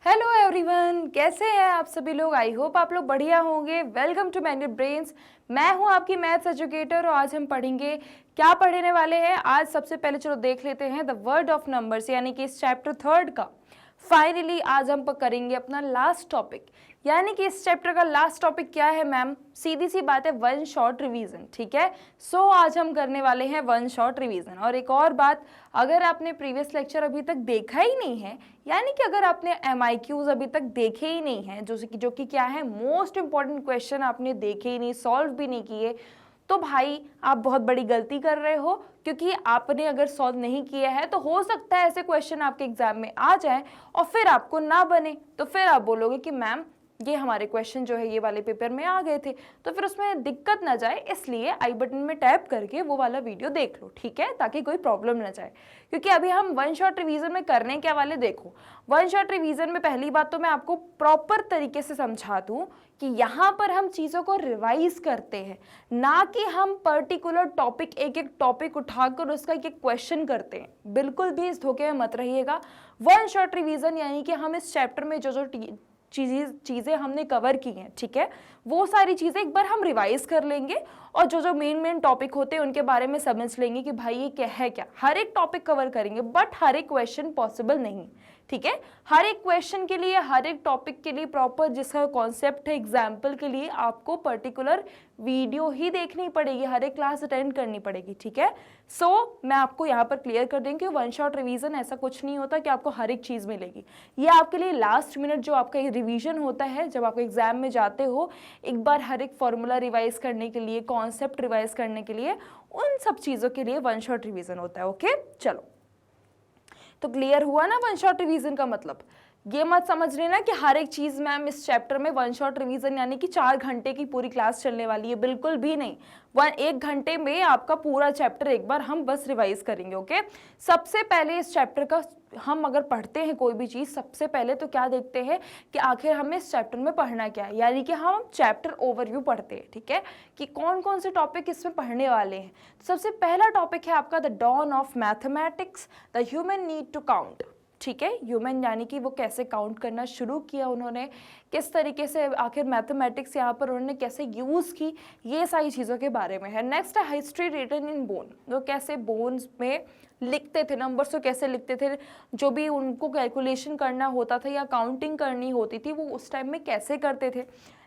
Hello everyone, कैसे हैं आप सभी लोग। आई होप आप लोग बढ़िया होंगे। Welcome to mandate brains. मैं हूं आपकी मैथ्स एजुकेटर और आज हम पढ़ेंगे। क्या पढ़ने वाले हैं आज? सबसे पहले चलो देख लेते हैं द वर्ड ऑफ नंबर्स, यानी कि इस चैप्टर 3 का फाइनली आज हम करेंगे अपना लास्ट टॉपिक। यानी कि इस चैप्टर का लास्ट टॉपिक क्या है मैम? सीधी सी बात है, वन शॉर्ट रिवीजन। ठीक है, सो आज हम करने वाले हैं वन शॉर्ट रिवीजन। और एक और बात, अगर आपने प्रीवियस लेक्चर अभी तक देखा ही नहीं है, यानी कि अगर आपने MIQs अभी तक देखे ही नहीं हैं, जो कि क्या है, मोस्ट इंपॉर्टेंट क्वेश्चन आपने देखे ही नहीं, सॉल्व भी नहीं किए, तो भाई आप बहुत बड़ी गलती कर रहे हो। क्योंकि आपने अगर सॉल्व नहीं किया है तो हो सकता है ऐसे क्वेश्चन आपके एग्जाम में आ जाए और फिर आपको ना बने, तो फिर आप बोलोगे कि मैम ये हमारे क्वेश्चन जो है ये वाले पेपर में आ गए थे, तो फिर उसमें दिक्कत ना जाए, इसलिए आई बटन में टैप करके वो वाला वीडियो देख लो। ठीक है, ताकि कोई प्रॉब्लम ना जाए। क्योंकि अभी हम वन शॉट रिवीजन में करने क्या वाले, देखो वन शॉट रिवीजन में पहली बात तो मैं आपको प्रॉपर तरीके से समझा दूं कि यहाँ पर हम चीज़ों को रिवाइज करते हैं, ना कि हम पर्टिकुलर टॉपिक एक एक टॉपिक उठाकर उसका एक एक क्वेश्चन करते हैं। बिल्कुल भी इस धोखे में मत रहिएगा। वन शॉट रिवीजन यानी कि हम इस चैप्टर में जो जो चीज़ें हमने कवर की हैं, ठीक है, वो सारी चीज़ें एक बार हम रिवाइज कर लेंगे और जो जो मेन टॉपिक होते हैं उनके बारे में समझ लेंगे कि भाई ये क्या है। क्या हर एक टॉपिक कवर करेंगे, बट हर एक क्वेश्चन पॉसिबल नहीं। ठीक है, हर एक क्वेश्चन के लिए, हर एक टॉपिक के लिए प्रॉपर जिसका कॉन्सेप्ट है, एग्जाम्पल के लिए आपको पर्टिकुलर वीडियो ही देखनी पड़ेगी, हर एक क्लास अटेंड करनी पड़ेगी। ठीक है, सो मैं आपको यहाँ पर क्लियर कर देंगे, वन शॉट रिवीजन ऐसा कुछ नहीं होता कि आपको हर एक चीज़ मिलेगी। ये आपके लिए लास्ट मिनट जो आपका रिवीजन होता है, जब आप एग्जाम में जाते हो, एक बार हर एक फॉर्मूला रिवाइज करने के लिए, कॉन्सेप्ट रिवाइज करने के लिए, उन सब चीज़ों के लिए वन शॉट रिवीजन होता है। ओके, चलो तो क्लियर हुआ ना वन शॉट रिवीजन का मतलब। ये मत समझ लेना कि हर एक चीज मैम इस चैप्टर में वन शॉट रिवीजन यानी कि 4 घंटे की पूरी क्लास चलने वाली है, बिल्कुल भी नहीं। 1 घंटे में आपका पूरा चैप्टर एक बार हम बस रिवाइज करेंगे। ओके, सबसे पहले इस चैप्टर का हम अगर पढ़ते हैं कोई भी चीज, सबसे पहले तो क्या देखते हैं कि आखिर हमें इस चैप्टर में पढ़ना क्या है, यानी कि हम चैप्टर ओवरव्यू पढ़ते हैं। ठीक है, कि कौन कौन से टॉपिक इसमें पढ़ने वाले हैं। सबसे पहला टॉपिक है आपका the dawn of mathematics, the human need to count. ठीक है, ह्यूमन यानी कि वो कैसे काउंट करना शुरू किया उन्होंने, किस तरीके से आखिर मैथमेटिक्स यहाँ पर उन्होंने कैसे यूज़ की, ये सारी चीज़ों के बारे में है। नेक्स्ट है हिस्ट्री रिटन इन बोन, वो कैसे बोन्स में लिखते थे, नंबर्स को कैसे लिखते थे, जो भी उनको कैलकुलेशन करना होता था या काउंटिंग करनी होती थी वो उस टाइम में कैसे करते थे।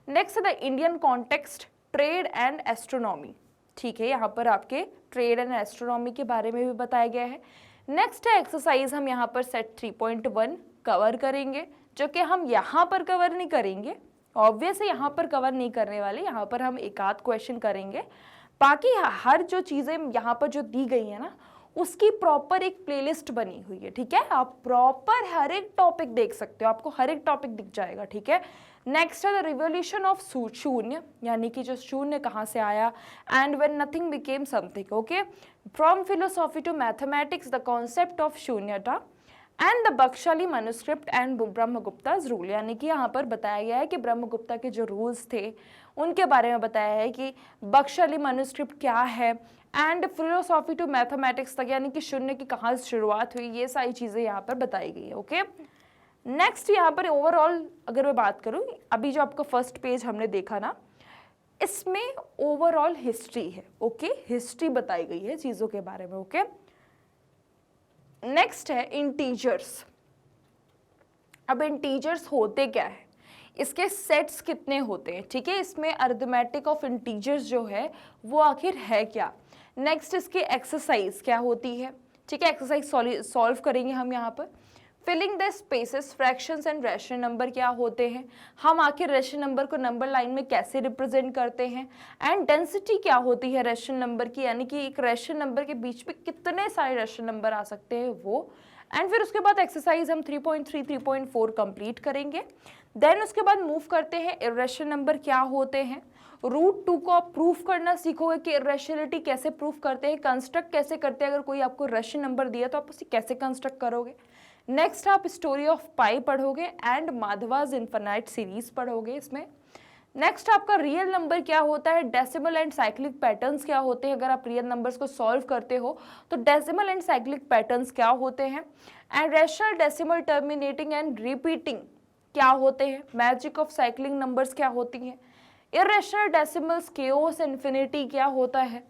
नेक्स्ट है the Indian context, trade and astronomy. ठीक है, यहाँ पर आपके ट्रेड एंड एस्ट्रोनॉमी के बारे में भी बताया गया है। नेक्स्ट है एक्सरसाइज, हम यहाँ पर सेट 3.1 कवर करेंगे, जो कि हम यहाँ पर कवर नहीं करेंगे, ऑब्वियसली यहाँ पर कवर नहीं करने वाले, यहाँ पर हम एक आध क्वेश्चन करेंगे। बाकी हर जो चीज़ें यहाँ पर जो दी गई है ना, उसकी प्रॉपर एक प्लेलिस्ट बनी हुई है। ठीक है, आप प्रॉपर हर एक टॉपिक देख सकते हो, आपको हर एक टॉपिक दिख जाएगा। ठीक है, नेक्स्ट है द रिवोल्यूशन ऑफ शून्य, यानी कि जो शून्य कहाँ से आया, and when nothing became something. Okay, from philosophy to mathematics the concept of शून्यता and the Bakhshali manuscript and Brahmagupta's rule, यानी कि यहाँ पर बताया गया है कि ब्रह्मगुप्ता के जो रूल्स थे उनके बारे में बताया है कि बख्शाली मैन्युस्क्रिप्ट क्या है, एंड फिलोसॉफी टू मैथमेटिक्स तक, यानी कि शून्य की कहाँ से शुरुआत हुई, ये सारी चीज़ें यहाँ पर बताई गई है। ओके, नेक्स्ट यहाँ पर ओवरऑल अगर मैं बात करूँ, अभी जो आपका फर्स्ट पेज हमने देखा ना, इसमें ओवरऑल हिस्ट्री है। ओके, हिस्ट्री बताई गई है चीज़ों के बारे में। ओके, नेक्स्ट है इंटीजर्स। अब इंटीजर्स होते क्या है, इसके सेट्स कितने होते हैं। ठीक है, इसमें अरिथमेटिक ऑफ इंटीजर्स जो है वो आखिर है क्या। नेक्स्ट इसकी एक्सरसाइज क्या होती है। ठीक है, एक्सरसाइज सॉल्व करेंगे हम यहाँ पर। Filling the spaces, fractions and rational number क्या होते हैं, हम आखिर रैशनल नंबर को नंबर लाइन में कैसे रिप्रेजेंट करते हैं, एंड डेंसिटी क्या होती है रैशनल नंबर की, यानी कि एक रैशनल नंबर के बीच में कितने सारे रैशनल नंबर आ सकते हैं वो। एंड फिर उसके बाद एक्सरसाइज हम 3.3 3.4 कंप्लीट करेंगे। देन उसके बाद मूव करते हैं इर्रेशनल नंबर क्या होते हैं, रूट 2 को आप प्रूफ करना सीखोगे कि इर्रेशनलिटी कैसे प्रूफ करते हैं, कंस्ट्रक्ट कैसे करते हैं, अगर कोई आपको रैशनल नंबर दिया तो आप उसे कैसे कंस्ट्रक्ट करोगे। नेक्स्ट आप स्टोरी ऑफ पाई पढ़ोगे एंड माधवाज इन्फिनाइट सीरीज पढ़ोगे इसमें। नेक्स्ट आपका रियल नंबर क्या होता है, डेसिमल एंड साइक्लिक पैटर्न्स क्या होते हैं, अगर आप रियल नंबर्स को सॉल्व करते हो तो डेसिमल एंड साइक्लिक पैटर्न्स क्या होते हैं, and rational decimal terminating and repeating क्या होते हैं, मैजिक ऑफ साइक्लिंग नंबर्स क्या होती हैं, इरेशनल डेसिमल्स, केओस, इन्फिनिटी क्या होता है।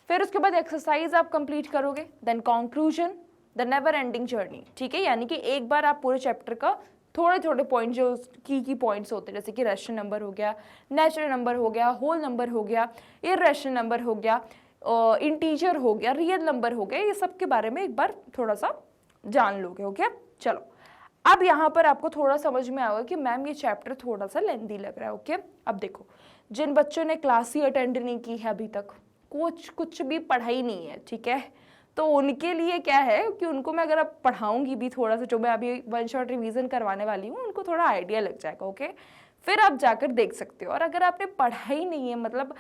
फिर उसके बाद एक्सरसाइज आप कंप्लीट करोगे, then conclusion, the never ending journey. ठीक है, यानी कि एक बार आप पूरे चैप्टर का थोड़े थोड़े पॉइंट जो की पॉइंट्स होते हैं, जैसे कि रेशनल नंबर हो गया, नेचुरल नंबर हो गया, होल नंबर हो गया, इरेशनल नंबर हो गया, इंटीजर हो गया, रियल नंबर हो गया, ये सब के बारे में एक बार थोड़ा सा जान लोगे। ओके, चलो अब यहाँ पर आपको थोड़ा समझ में आएगा कि मैम ये चैप्टर थोड़ा सा लेंदी लग रहा है। ओके, अब देखो, जिन बच्चों ने क्लास ही अटेंड नहीं की है अभी तक, कुछ भी पढ़ाई नहीं है, ठीक है, तो उनके लिए क्या है कि उनको मैं अगर अब पढ़ाऊंगी भी थोड़ा सा, जो मैं अभी वन शॉट रिवीजन करवाने वाली हूँ, उनको थोड़ा आइडिया लग जाएगा। ओके, फिर आप जाकर देख सकते हो। और अगर आपने पढ़ा ही नहीं है, मतलब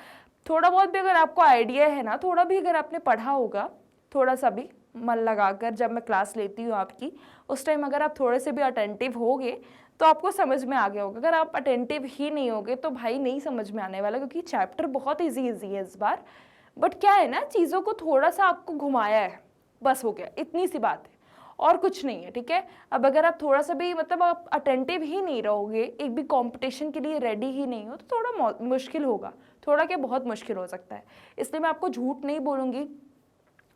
थोड़ा बहुत भी अगर आपको आइडिया है ना, थोड़ा भी अगर आपने पढ़ा होगा, थोड़ा सा भी मन लगाकर, जब मैं क्लास लेती हूँ आपकी, उस टाइम अगर आप थोड़े से भी अटेंटिव होगे तो आपको समझ में आ गया होगा। अगर आप अटेंटिव ही नहीं होगे तो भाई नहीं समझ में आने वाला, क्योंकि चैप्टर बहुत ईजी है इस बार। बट क्या है ना, चीज़ों को थोड़ा सा आपको घुमाया है, बस हो गया, इतनी सी बात है और कुछ नहीं है। ठीक है, अब अगर आप थोड़ा सा भी मतलब आप अटेंटिव ही नहीं रहोगे, एक भी कंपटीशन के लिए रेडी ही नहीं हो, तो थोड़ा मुश्किल होगा, थोड़ा क्या बहुत मुश्किल हो सकता है। इसलिए मैं आपको झूठ नहीं बोलूँगी,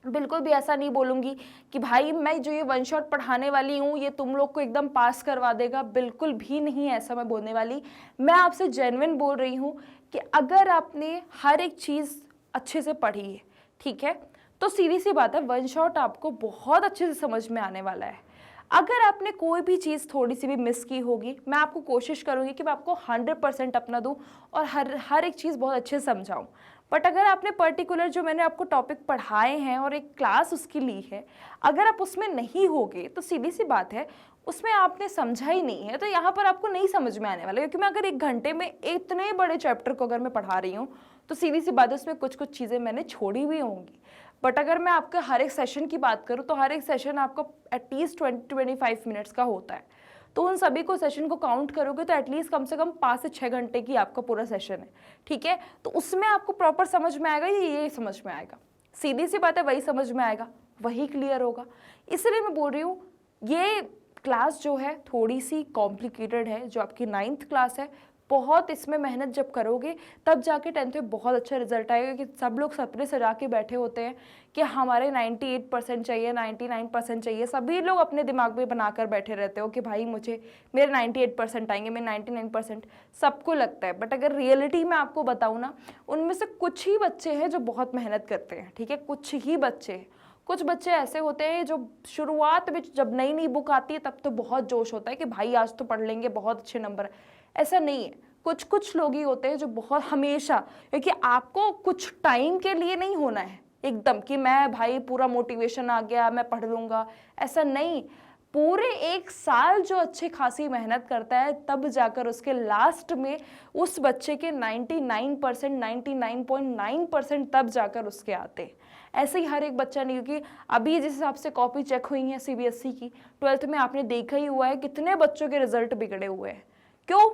बिल्कुल भी ऐसा नहीं बोलूँगी कि भाई मैं जो ये वन शॉट पढ़ाने वाली हूँ ये तुम लोग को एकदम पास करवा देगा, बिल्कुल भी नहीं ऐसा मैं बोलने वाली। मैं आपसे जेन्युइन बोल रही हूँ कि अगर आपने हर एक चीज़ अच्छे से पढ़ी है, ठीक है, तो सीधी सी बात है, वन शॉट आपको बहुत अच्छे से समझ में आने वाला है। अगर आपने कोई भी चीज़ थोड़ी सी भी मिस की होगी, मैं आपको कोशिश करूँगी कि मैं आपको 100% अपना दूँ और हर एक चीज़ बहुत अच्छे से समझाऊँ। बट अगर आपने पर्टिकुलर जो मैंने आपको टॉपिक पढ़ाए हैं और एक क्लास उसकी ली है, अगर आप उसमें नहीं होगे तो सीधी सी बात है, उसमें आपने समझा ही नहीं है, तो यहाँ पर आपको नहीं समझ में आने वाला। क्योंकि मैं अगर 1 घंटे में इतने बड़े चैप्टर को अगर मैं पढ़ा रही हूँ तो सीधी सी बात है, उसमें कुछ कुछ चीज़ें मैंने छोड़ी हुई होंगी। बट अगर मैं आपके हर एक सेशन की बात करूँ तो हर एक सेशन आपको एटलीस्ट 20-25 मिनट्स का होता है, तो उन सभी को सेशन को काउंट करोगे तो एटलीस्ट कम से कम 5 से 6 घंटे की आपका पूरा सेशन है। ठीक है, तो उसमें आपको प्रॉपर समझ में आएगा, ये समझ में आएगा, सीधी सी बात है, वही समझ में आएगा, वही क्लियर होगा। इसलिए मैं बोल रही हूँ ये क्लास जो है थोड़ी सी कॉम्प्लिकेटेड है, जो आपकी 9th क्लास है, बहुत इसमें मेहनत जब करोगे तब जाके 10th में बहुत अच्छा रिजल्ट आएगा। कि सब लोग सपने सजा के बैठे होते हैं कि हमारे 98% चाहिए, 99% चाहिए, सभी लोग अपने दिमाग में बनाकर बैठे रहते हो कि भाई मुझे मेरे 98% आएंगे, मेरे 99%, सबको लगता है। बट अगर रियलिटी में आपको बताऊँ ना, उनमें से कुछ ही बच्चे हैं जो बहुत मेहनत करते हैं। ठीक है, कुछ ही बच्चे हैं, कुछ बच्चे ऐसे होते हैं जो शुरुआत में जब नई नई बुक आती है तब तो बहुत जोश होता है कि भाई आज तो पढ़ लेंगे, बहुत अच्छे नंबर। ऐसा नहीं है, कुछ कुछ लोग ही होते हैं जो बहुत हमेशा, क्योंकि आपको कुछ टाइम के लिए नहीं होना है एकदम कि मैं भाई पूरा मोटिवेशन आ गया मैं पढ़ लूँगा, ऐसा नहीं। पूरे 1 साल जो अच्छी खासी मेहनत करता है तब जाकर उसके लास्ट में उस बच्चे के 99%, 99.9% तब जाकर उसके आते हैं। ऐसे ही हर एक बच्चा नहीं, क्योंकि अभी जिस हिसाब से कॉपी चेक हुई है सीबीएसई की 12th में, आपने देखा ही हुआ है कितने बच्चों के रिजल्ट बिगड़े हुए हैं। क्यों?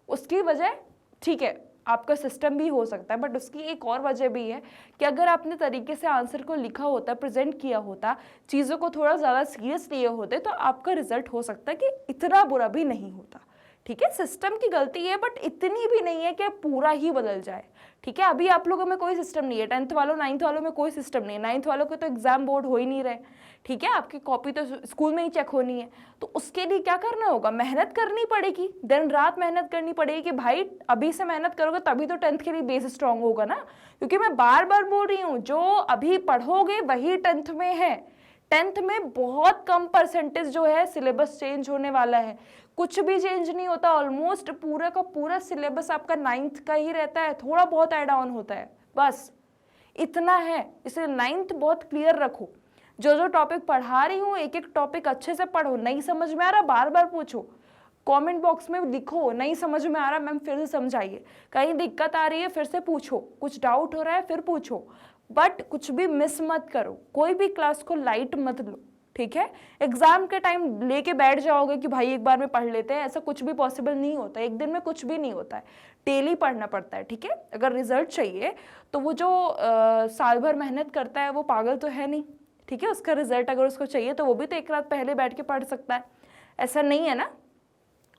उसकी वजह, ठीक है, आपका सिस्टम भी हो सकता है, बट उसकी एक और वजह भी है कि अगर आपने तरीके से आंसर को लिखा होता, प्रेजेंट किया होता, चीज़ों को थोड़ा ज़्यादा सीरियस लिए होते, तो आपका रिजल्ट हो सकता है कि इतना बुरा भी नहीं होता। ठीक है, सिस्टम की गलती है, बट इतनी भी नहीं है कि पूरा ही बदल जाए। ठीक है, अभी आप लोगों में कोई सिस्टम नहीं है, 10th वालों 9th वालों में कोई सिस्टम नहीं है, 9th वालों के तो एग्जाम बोर्ड हो ही नहीं रहे। ठीक है, आपकी कॉपी तो स्कूल में ही चेक होनी है, तो उसके लिए क्या करना होगा, मेहनत करनी पड़ेगी, दिन रात मेहनत करनी पड़ेगी कि भाई अभी से मेहनत करोगे तभी तो 10th के लिए बेस स्ट्रांग होगा ना। क्योंकि मैं बार बार बोल रही हूँ, जो अभी पढ़ोगे वही 10th में है। 10th में बहुत कम परसेंटेज जो है सिलेबस चेंज होने वाला है, कुछ भी चेंज नहीं होता, ऑलमोस्ट पूरा का पूरा सिलेबस आपका 9th का ही रहता है, थोड़ा बहुत ऐड ऑन होता है, बस इतना है। इसलिए 9th बहुत क्लियर रखो, जो जो टॉपिक पढ़ा रही हूँ एक एक टॉपिक अच्छे से पढ़ो, नहीं समझ में आ रहा बार बार पूछो, कमेंट बॉक्स में लिखो नहीं समझ में आ रहा मैम फिर से समझाइए, कहीं दिक्कत आ रही है फिर से पूछो, कुछ डाउट हो रहा है फिर पूछो, बट कुछ भी मिस मत करो, कोई भी क्लास को लाइट मत लो। ठीक है, एग्जाम के टाइम लेके बैठ जाओगे कि भाई एक बार में पढ़ लेते हैं, ऐसा कुछ भी पॉसिबल नहीं होता, एक दिन में कुछ भी नहीं होता है, डेली पढ़ना पड़ता है। ठीक है, अगर रिजल्ट चाहिए तो वो जो साल भर मेहनत करता है वो पागल तो है नहीं। ठीक है, उसका रिजल्ट अगर उसको चाहिए तो वो भी तो एक रात पहले बैठ के पढ़ सकता है, ऐसा नहीं है ना।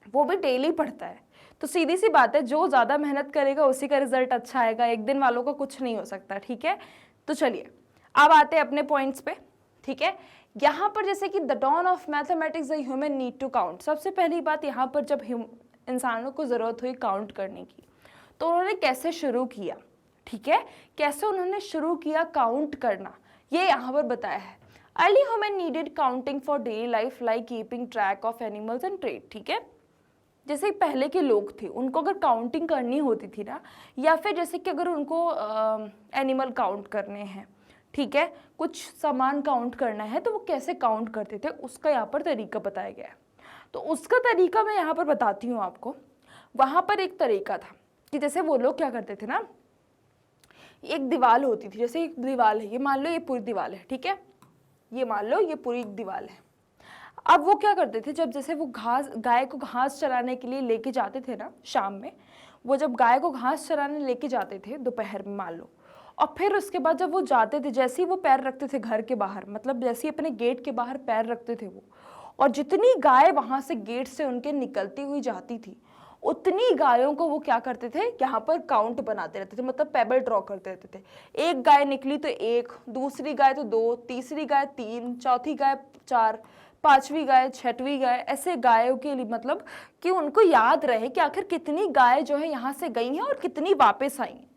वो भी डेली पढ़ता है। तो सीधी सी बात है, जो ज़्यादा मेहनत करेगा उसी का रिजल्ट अच्छा आएगा, एक दिन वालों का कुछ नहीं हो सकता, ठीक है। तो चलिए अब आते हैं अपने पॉइंट्स पे, ठीक है। यहाँ पर जैसे कि the dawn of mathematics the human need to count, सबसे पहली बात यहाँ पर जब इंसानों को ज़रूरत हुई काउंट करने की, तो उन्होंने कैसे शुरू किया, ठीक है, कैसे उन्होंने शुरू किया काउंट करना, ये यहाँ पर बताया है। Early human needed counting for daily life like keeping track of animals and trade, ठीक है। जैसे पहले के लोग थे, उनको अगर काउंटिंग करनी होती थी ना, या फिर जैसे कि अगर उनको एनिमल काउंट करने हैं, ठीक है, कुछ सामान काउंट करना है, तो वो कैसे काउंट करते थे उसका यहाँ पर तरीका बताया गया है। तो उसका तरीका मैं यहाँ पर बताती हूँ आपको। वहाँ पर एक तरीका था कि जैसे वो लोग क्या करते थे ना, एक दीवार होती थी, जैसे एक दीवार है, ये मान लो ये पूरी दीवार है, ठीक है, ये मान लो ये पूरी दीवार है। अब वो क्या करते थे, जब जैसे वो गाय को घास चराने के लिए लेके जाते थे ना शाम में, वो जब गाय को घास चराने लेके जाते थे दोपहर में मान लो, और फिर उसके बाद जब वो जाते थे, जैसे ही वो पैर रखते थे घर के बाहर, मतलब जैसे ही अपने गेट के बाहर पैर रखते थे वो, और जितनी गाय वहां से गेट से उनके निकलती हुई जाती थी, उतनी गायों को वो क्या करते थे, यहाँ पर काउंट बनाते रहते थे, मतलब पेबल ड्रॉ करते रहते थे। एक गाय निकली तो एक, दूसरी गाय तो दो, तीसरी गाय तीन, चौथी गाय चार, पांचवी गाय, छठवीं गाय, ऐसे गायों के लिए, मतलब कि उनको याद रहे कि आखिर कितनी गाय जो है यहाँ से गई हैं और कितनी वापस आई हैं,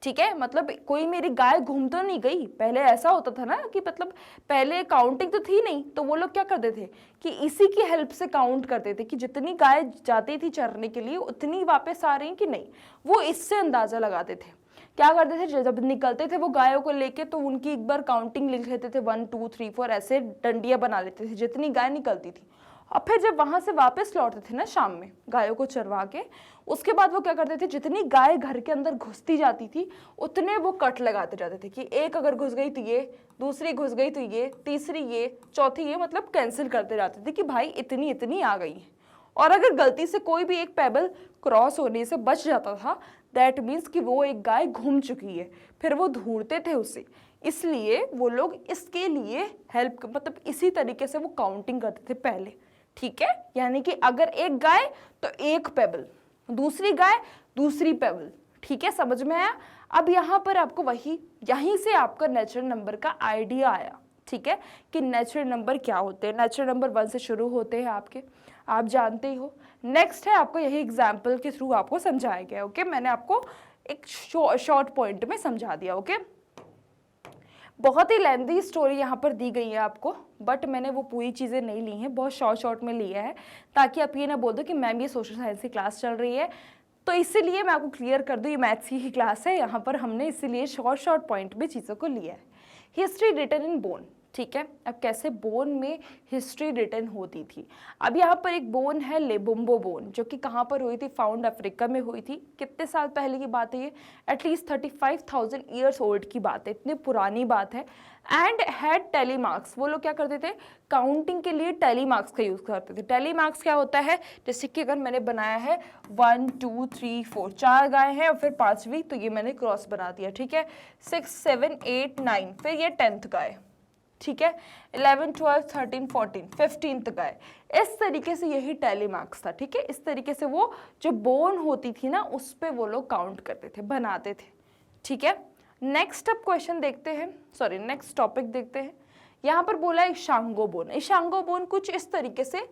ठीक है। मतलब कोई मेरी गाय घूम तो नहीं गई, पहले ऐसा होता था ना कि मतलब पहले काउंटिंग तो थी नहीं, तो वो लोग क्या करते थे कि इसी की हेल्प से काउंट करते थे कि जितनी गाय जाती थी चरने के लिए उतनी वापस आ रही कि नहीं, वो इससे अंदाजा लगाते थे। क्या करते थे, जब निकलते थे वो गायों को लेके, तो उनकी एक बार काउंटिंग लिख लेते थे, 1 2 3 4, ऐसे डंडियां बना लेते थे जितनी गाय निकलती थी। और फिर जब वहां से वापस लौटते थे ना शाम में गायों को चरवा के, उसके बाद वो क्या करते थे, जितनी गाय घर के अंदर घुसती जाती थी उतने वो कट लगाते जाते थे कि एक अगर घुस गई तो ये, दूसरी घुस गई तो ये, तीसरी ये, चौथी ये, मतलब कैंसिल करते जाते थे कि भाई इतनी इतनी आ गई है। और अगर गलती से कोई भी एक पेबल क्रॉस होने से बच जाता था, दैट मीन्स कि वो एक गाय घूम चुकी है, फिर वो ढूंढते थे उसे। इसलिए वो लोग इसके लिए हेल्प, मतलब इसी तरीके से वो काउंटिंग करते थे पहले, ठीक है। यानी कि अगर एक गाय तो एक पेबल, दूसरी गाय दूसरी पेबल, ठीक है, समझ में आया। अब यहाँ पर आपको वही, यहीं से आपका नेचुरल नंबर का आइडिया आया, ठीक है, कि नेचुरल नंबर क्या होते हैं। नेचुरल नंबर 1 से शुरू होते हैं आपके, आप जानते ही हो। नेक्स्ट है आपको यही एग्जाम्पल के थ्रू आपको समझाया गया, ओके। मैंने आपको एक शॉर्ट पॉइंट में समझा दिया, ओके। बहुत ही लेंथी स्टोरी यहाँ पर दी गई है आपको, बट मैंने वो पूरी चीज़ें नहीं ली हैं, बहुत शॉर्ट में लिया है, ताकि आप ये ना बोल दो कि मैम ये सोशल साइंस की क्लास चल रही है। तो इसीलिए मैं आपको क्लियर कर दूँ, ये मैथ्स की ही क्लास है, यहाँ पर हमने इसीलिए शॉर्ट पॉइंट में चीज़ों को लिया है। हिस्ट्री रिटन इन बोन, ठीक है। अब कैसे बोन में हिस्ट्री रिटन होती थी। अब यहाँ पर एक बोन है लेबोम्बो बोन, जो कि कहाँ पर हुई थी, फाउंड अफ्रीका में हुई थी। कितने साल पहले की बात है ये, एटलीस्ट 35,000 ईयर्स ओल्ड की बात है, इतनी पुरानी बात है। एंड हैड टेलीमार्क्स, वो लोग क्या करते थे, काउंटिंग के लिए टेलीमार्क्स का यूज़ करते थे। टेलीमार्क्स क्या होता है, जैसे कि अगर मैंने बनाया है 1 2 3 4, 4 गाय हैं और फिर पांचवी, तो ये मैंने क्रॉस बना दिया, ठीक है। 6 7 8 9, फिर ये 10th गाय, ठीक है। 11 12 13 14 15th गाय, इस तरीके से यही टेलीमार्क्स था, ठीक है। इस तरीके से वो जो बोन होती थी ना, उस पे वो लोग काउंट करते थे, बनाते थे, ठीक है। नेक्स्ट अब क्वेश्चन देखते हैं, सॉरी नेक्स्ट टॉपिक देखते हैं। यहाँ पर बोला इशांगो बोन। इशांगो बोन कुछ इस तरीके से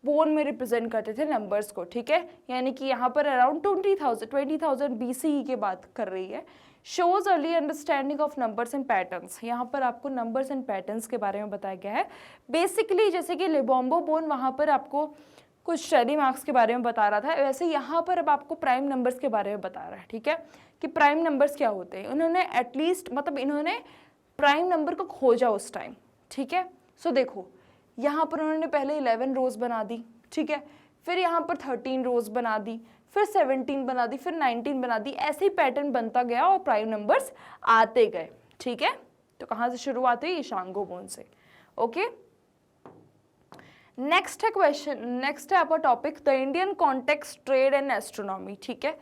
बोन में रिप्रेजेंट करते थे नंबर्स को, ठीक है। यानी कि यहाँ पर अराउंड 20,000 BCE की बात कर रही है। Shows early understanding of numbers and patterns, यहाँ पर आपको नंबर्स एंड पैटर्न्स के बारे में बताया गया है। बेसिकली जैसे कि लेबोम्बो बोन वहाँ पर आपको कुछ टेलीमार्क्स के बारे में बता रहा था, वैसे यहाँ पर अब आपको प्राइम नंबर्स के बारे में बता रहा है, ठीक है, कि प्राइम नंबर्स क्या होते हैं। उन्होंने एटलीस्ट, मतलब इन्होंने प्राइम नंबर को खोजा उस टाइम, ठीक है। सो देखो यहाँ पर उन्होंने पहले 11 रोज बना दी, ठीक है, फिर यहाँ पर 13 रोज बना दी, फिर 17 बना दी, फिर 19 बना दी, ऐसे ही पैटर्न बनता गया और प्राइम नंबर्स आते गए, ठीक है। तो कहाँ से शुरुआत हुई, इशांगो बोन से, ओके। नेक्स्ट है क्वेश्चन, नेक्स्ट है आपका topic the Indian context trade and astronomy, ठीक है।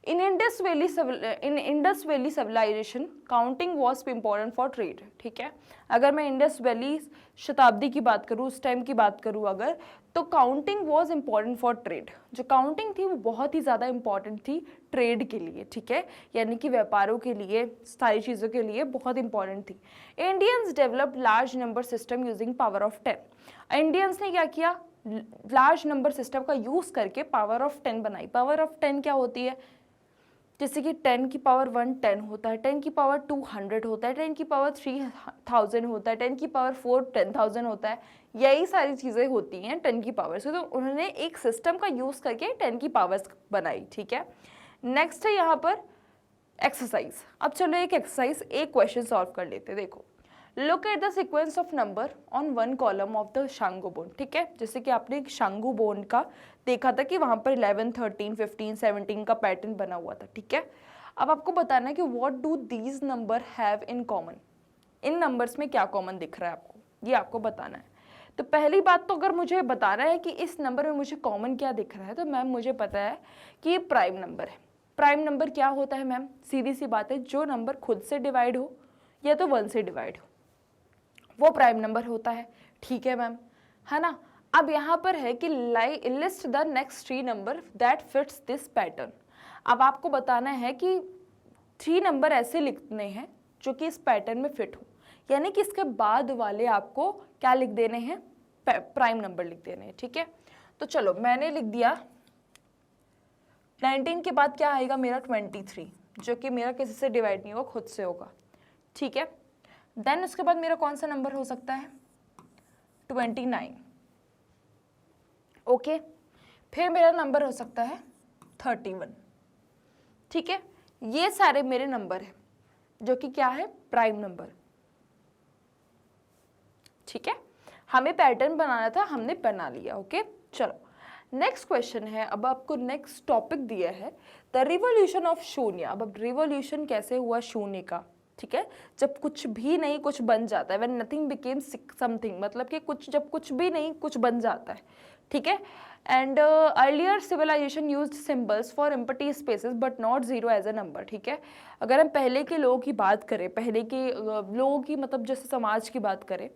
In Indus valley civilisation counting was important for trade, ठीक है। अगर मैं इंडस वैली शताब्दी की बात करूँ, उस टाइम की बात करूँ अगर, तो counting was important for trade. जो काउंटिंग थी वो बहुत ही ज़्यादा इंपॉर्टेंट थी ट्रेड के लिए, ठीक है, यानी कि व्यापारों के लिए, सारी चीज़ों के लिए बहुत इंपॉर्टेंट थी। Indians develop large number system using power of 10। Indians ने क्या किया, लार्ज नंबर सिस्टम का यूज़ करके पावर ऑफ 10 बनाई। पावर ऑफ 10 क्या होती है, जैसे कि 10 की पावर 1 10 होता है, 10 की पावर 2 100 होता है, 10 की पावर 3 1000 होता है, 10 की पावर 4 10,000 होता है। यही सारी चीज़ें होती हैं 10 की पावर से। तो उन्होंने एक सिस्टम का यूज़ करके 10 की पावर्स बनाई, ठीक है। नेक्स्ट है यहाँ पर एक्सरसाइज। अब चलो एक एक्सरसाइज, एक क्वेश्चन सॉल्व कर लेते हैं। देखो, look at the sequence of number on one column of the Ishango bone, ठीक है। जैसे कि आपने एक शांगू बोन का देखा था कि वहाँ पर 11 13 15 17 का पैटर्न बना हुआ था, ठीक है। अब आपको बताना है कि what do these number have in common. In numbers में क्या कॉमन दिख रहा है आपको, ये आपको बताना है। तो पहली बात तो अगर मुझे बताना है कि इस नंबर में मुझे कॉमन क्या दिख रहा है, तो मैम मुझे पता है कि ये प्राइम नंबर है। प्राइम नंबर क्या होता है मैम, सीधी सी बात है, जो नंबर खुद से डिवाइड हो या तो 1 से डिवाइड हो वो प्राइम नंबर होता है, ठीक है मैम, है ना। अब यहाँ पर है कि list the next 3 number that fits this pattern. अब आपको बताना है कि 3 नंबर ऐसे लिखने हैं जो कि इस पैटर्न में फिट हो, यानी कि इसके बाद वाले आपको क्या लिख देने हैं, प्राइम नंबर लिख देने हैं, ठीक है। तो चलो मैंने लिख दिया 19 के बाद क्या आएगा मेरा 23, जो कि मेरा किसी से डिवाइड नहीं होगा, खुद से होगा, ठीक है। देन उसके बाद मेरा कौन सा नंबर हो सकता है, 29, ओके। फिर मेरा नंबर हो सकता है 31, ठीक है। ये सारे मेरे नंबर हैं जो कि क्या है, प्राइम नंबर, ठीक है। हमें पैटर्न बनाना था, हमने बना लिया, ओके। चलो नेक्स्ट क्वेश्चन है, अब आपको नेक्स्ट टॉपिक दिया है द रिवॉल्यूशन ऑफ शून्य। अब रिवॉल्यूशन कैसे हुआ शून्य का, ठीक है, जब कुछ भी नहीं कुछ बन जाता है, व्हेन नथिंग बिकेम समथिंग, मतलब कि कुछ, जब कुछ भी नहीं कुछ बन जाता है, ठीक है। And earlier civilization used symbols for empty spaces but not zero as a number, ठीक है। अगर हम पहले के लोगों की बात करें, पहले के लोगों की मतलब जैसे समाज की बात करें,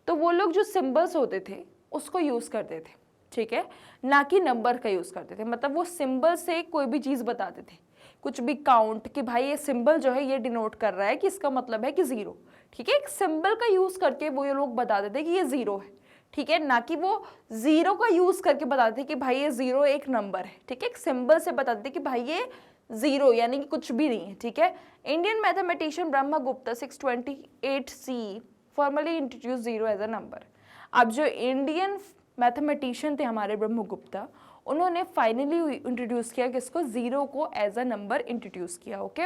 तो वो लोग जो सिंबल्स होते थे उसको यूज़ करते थे, ठीक है, ना कि नंबर का यूज़ करते थे। मतलब वो सिंबल से कोई भी चीज़ बताते थे, कुछ भी काउंट, कि भाई ये सिंबल जो है ये डिनोट कर रहा है कि इसका मतलब है कि 0, ठीक है। एक सिंबल का यूज़ करके वो ये लोग बताते थे कि ये 0 है, ठीक है, ना कि वो 0 का यूज़ करके बताते थे कि भाई ये 0 एक नंबर है, ठीक है। एक सिंबल से बताते थे कि भाई ये 0 यानी कि कुछ भी नहीं है, ठीक है। Indian mathematician Brahmagupta 628 C formally introduce 0 as a number. अब जो इंडियन मैथमेटिशियन थे हमारे ब्रह्मगुप्ता, उन्होंने फाइनली इंट्रोड्यूस किया किसको, 0 को एज अ नंबर इंट्रोड्यूस किया, ओके।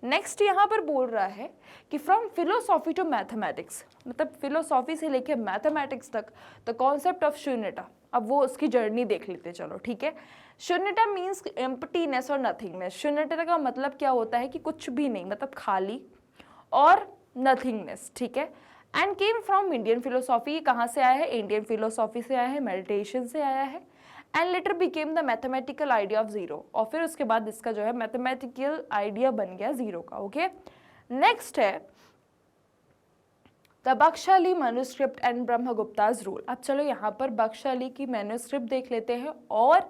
नेक्स्ट यहाँ पर बोल रहा है कि फ्रॉम फिलोसॉफी टू मैथमेटिक्स, मतलब फिलोसॉफी से लेके मैथमेटिक्स तक द कॉन्सेप्ट ऑफ शून्यता। अब वो उसकी जर्नी देख लेते चलो, ठीक है। शून्यता मीन्स एम्प्टीनेस और नथिंगनेस। शून्यता का मतलब क्या होता है कि कुछ भी नहीं, मतलब खाली और नथिंगनेस, ठीक है। And came from Indian philosophy, कहाँ से आया है, इंडियन फिलोसॉफी से आया है, मेडिटेशन से आया है। And later became the mathematical idea of 0, और फिर उसके बाद इसका जो है मैथमेटिकल आइडिया बन गया 0 का, ओके। नेक्स्ट है the Bakhshali manuscript and Brahmagupta's rule. अब चलो यहाँ पर बख्शाली की मैन्युस्क्रिप्ट देख लेते हैं और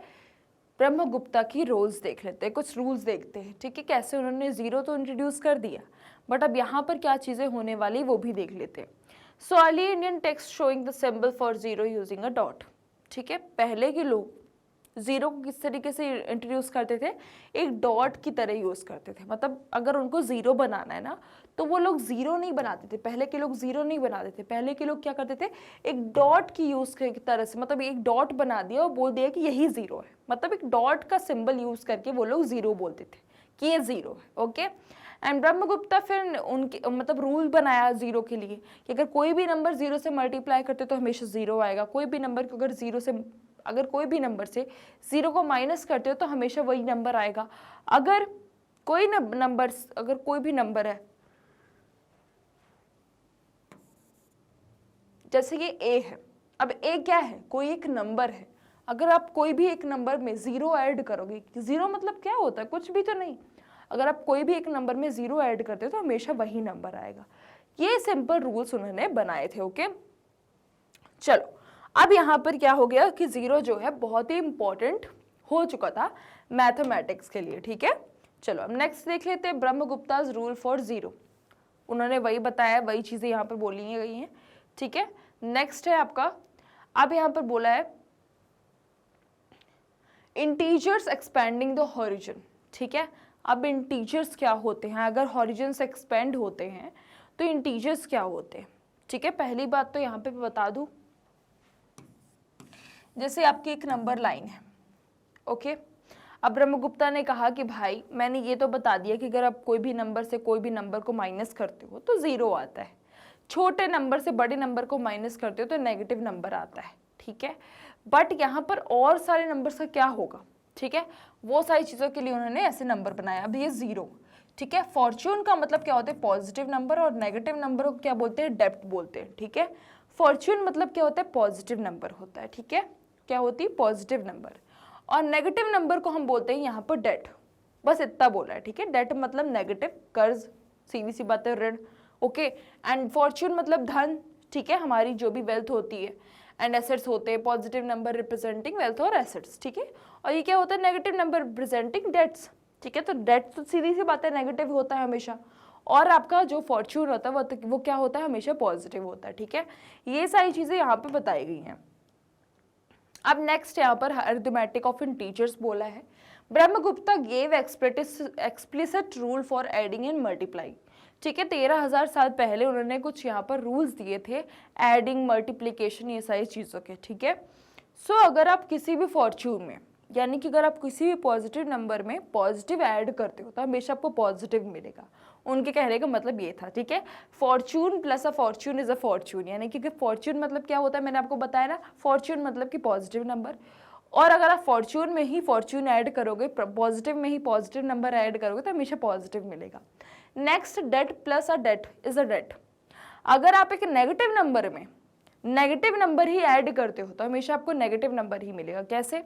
ब्रह्मगुप्ता की रूल्स देख लेते हैं, कुछ रूल्स देखते हैं, ठीक है। कैसे उन्होंने 0 तो इंट्रोड्यूस कर दिया, बट अब यहाँ पर क्या चीज़ें होने वाली वो भी देख लेते हैं। So early Indian text showing the symbol for 0 using a dot, ठीक है। पहले के लोग 0 को किस तरीके से इंट्रोड्यूस करते थे, एक डॉट की तरह यूज़ करते थे। मतलब अगर उनको 0 बनाना है ना, तो वो लोग 0 नहीं बनाते थे, पहले के लोग 0 नहीं बनाते थे। पहले के लोग क्या करते थे, एक डॉट की यूज़ की तरह से, मतलब एक डॉट बना दिया और बोल दिया कि यही 0 है, मतलब एक डॉट का सिंबल यूज़ करके वो लोग 0 बोलते थे कि ये 0 है, ओके। एंड ब्रह्मगुप्ता फिर उनके मतलब रूल बनाया 0 के लिए कि अगर कोई भी नंबर 0 से मल्टीप्लाई करते तो हमेशा 0 आएगा, कोई भी नंबर को अगर कोई भी नंबर से 0 को माइनस करते हो तो हमेशा वही नंबर आएगा। अगर कोई नंबर, अगर कोई भी नंबर है, जैसे ये a है, अब a क्या है, कोई एक नंबर है, अगर आप कोई भी एक नंबर में ज़ीरो ऐड करोगे, ज़ीरो मतलब क्या होता है, कुछ भी तो नहीं, अगर आप कोई भी एक नंबर में ज़ीरो ऐड करते हो तो हमेशा वही नंबर आएगा। ये सिंपल रूल्स उन्होंने बनाए थे। ओके, चलो अब यहाँ पर क्या हो गया कि ज़ीरो जो है बहुत ही इंपॉर्टेंट हो चुका था मैथमेटिक्स के लिए। ठीक है, चलो अब नेक्स्ट देख लेते हैं, ब्रह्मगुप्ताज रूल फॉर ज़ीरो। उन्होंने वही बताया, वही चीज़ें यहाँ पर बोली गई हैं। ठीक है, नेक्स्ट है आपका, अब यहाँ पर बोला है इंटीजर्स एक्सपेंडिंग द हॉरिजन। ठीक है, अब इंटीजर्स क्या होते हैं, अगर हॉरिजन से एक्सपेंड होते हैं तो इंटीजर्स क्या होते हैं। ठीक है, पहली बात तो यहाँ पे बता दूँ, जैसे आपकी एक नंबर लाइन है। ओके, अब ब्रह्मगुप्ता ने कहा कि भाई मैंने ये तो बता दिया कि अगर आप कोई भी नंबर से कोई भी नंबर को माइनस करते हो तो ज़ीरो आता है, छोटे नंबर से बड़े नंबर को माइनस करते हो तो नेगेटिव नंबर आता है। ठीक है, बट यहाँ पर और सारे नंबर्स का क्या होगा, ठीक है, वो सारी चीज़ों के लिए उन्होंने ऐसे नंबर बनाया। अब ये ज़ीरो, ठीक है, फॉर्च्यून का मतलब क्या होता है, पॉजिटिव नंबर, और नेगेटिव नंबर को क्या बोलते हैं, डेप्थ बोलते हैं। ठीक है, फॉर्च्यून मतलब क्या होता है, पॉजिटिव नंबर होता है। ठीक है, क्या होती है, पॉजिटिव नंबर, और नेगेटिव नंबर को हम बोलते हैं यहाँ पर डेट। बस इतना बोला है। ठीक है, डेट मतलब नेगेटिव, कर्ज, सीधी सी बात है, ऋण। ओके, एंड फॉर्च्यून मतलब धन। ठीक है, हमारी जो भी वेल्थ होती है, एंड एसेट्स होते हैं, पॉजिटिव नंबर रिप्रेजेंटिंग वेल्थ और एसेट्स। ठीक है, और ये क्या होता है, नेगेटिव नंबर रिप्रेजेंटिंग डेट्स। ठीक है, तो डेट तो सीधी सी बात है नेगेटिव होता है हमेशा, और आपका जो फॉर्च्यून होता है वो क्या होता है, हमेशा पॉजिटिव होता है। ठीक है, ये सारी चीज़ें यहाँ पे बताई गई हैं। अब नेक्स्ट यहाँ पर अरिथमेटिक ऑफ इंटीजर्स बोला है। Brahmagupta gave explicit rule for adding and multiply. ठीक है, 13,000 साल पहले उन्होंने कुछ यहाँ पर रूल्स दिए थे, एडिंग, मल्टीप्लिकेशन, ये सारी चीज़ों के। ठीक है, सो अगर आप किसी भी फॉर्च्यून में, यानी कि अगर आप किसी भी पॉजिटिव नंबर में पॉजिटिव ऐड करते हो तो हमेशा आपको पॉजिटिव मिलेगा। उनके कहने का मतलब ये था। ठीक है, Fortune plus a Fortune is a Fortune, यानी कि फॉर्च्यून मतलब क्या होता है, मैंने आपको बताया ना, फॉर्च्यून मतलब कि पॉजिटिव नंबर, और अगर आप फॉर्च्यून में ही फॉर्च्यून ऐड करोगे, पॉजिटिव में ही पॉजिटिव नंबर ऐड करोगे तो हमेशा पॉजिटिव मिलेगा। Next, debt plus a debt is a debt. अगर आप एक नेगेटिव नंबर में नेगेटिव नंबर ही ऐड करते हो तो हमेशा आपको नेगेटिव नंबर ही मिलेगा। कैसे,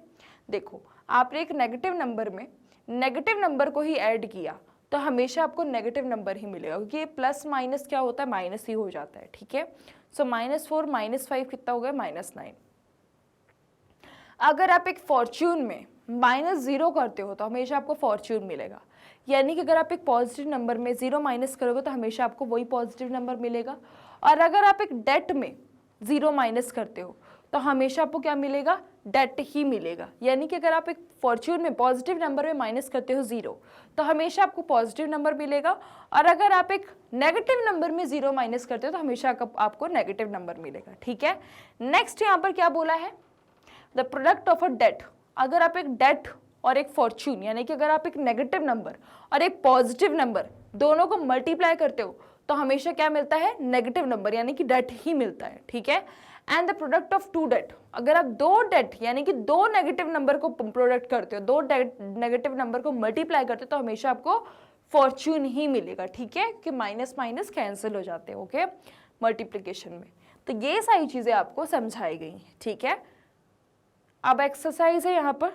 देखो, आपने एक नेगेटिव नंबर में नेगेटिव नंबर को ही ऐड किया तो हमेशा आपको नेगेटिव नंबर ही मिलेगा, क्योंकि ये प्लस माइनस क्या होता है, माइनस ही हो जाता है। ठीक है, सो -4 -5 कितना हो गया, -9। अगर आप एक फॉर्च्यून में -0 करते हो तो हमेशा आपको फॉर्च्यून मिलेगा, यानी कि अगर आप एक पॉजिटिव नंबर में 0 माइनस करोगे तो हमेशा आपको वही पॉजिटिव नंबर मिलेगा, और अगर आप एक डेट में 0 माइनस करते हो तो हमेशा आपको क्या मिलेगा, डेट ही मिलेगा। यानी कि अगर आप एक फॉर्च्यून में पॉजिटिव नंबर में माइनस करते हो 0 तो हमेशा आपको पॉजिटिव नंबर मिलेगा, और अगर आप एक नेगेटिव नंबर में 0 माइनस करते हो तो हमेशा आपको नेगेटिव नंबर मिलेगा। ठीक है, नेक्स्ट यहाँ पर क्या बोला है, the product of a debt. अगर आप एक डेट और एक फॉर्च्यून, यानी कि अगर आप एक नेगेटिव नंबर और एक पॉजिटिव नंबर दोनों को मल्टीप्लाई करते हो तो हमेशा क्या मिलता है, नेगेटिव नंबर, यानी कि डेट ही मिलता है। ठीक है, and the product of two debt. अगर आप दो डेट यानी कि दो नेगेटिव नंबर को प्रोडक्ट करते हो, दो नेगेटिव नंबर को मल्टीप्लाई करते हो तो हमेशा आपको फॉर्च्यून ही मिलेगा। ठीक है, कि माइनस माइनस कैंसिल हो जाते हैं। ओके, मल्टीप्लिकेशन में। तो ये सारी चीजें आपको समझाई गई हैं। ठीक है, अब एक्सरसाइज है यहाँ पर,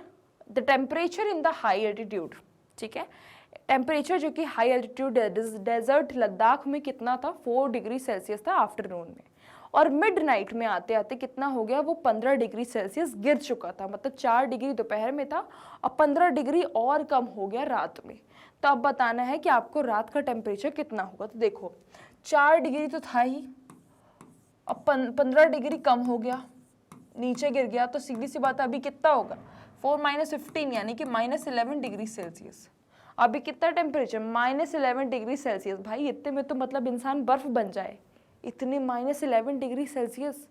the temperature in the high altitude. ठीक है, टेम्परेचर जो कि हाई एल्टीट्यूड डेजर्ट लद्दाख में कितना था, 4 डिग्री सेल्सियस था आफ्टरनून में, और मिडनाइट में आते आते कितना हो गया, वो 15 डिग्री सेल्सियस गिर चुका था। मतलब 4 डिग्री दोपहर में था और 15 डिग्री और कम हो गया रात में। तो अब बताना है कि आपको रात का टेम्परेचर कितना होगा। तो देखो, 4 डिग्री तो था ही, अब 15 डिग्री कम हो गया, नीचे गिर गया, तो सीधी सी बात है अभी कितना होगा, 4 - 15 यानी कि -11 डिग्री सेल्सियस। अभी कितना टेम्परेचर, -11 डिग्री सेल्सियस। भाई इतने में तो मतलब इंसान बर्फ बन जाए, इतने -11 डिग्री सेल्सियस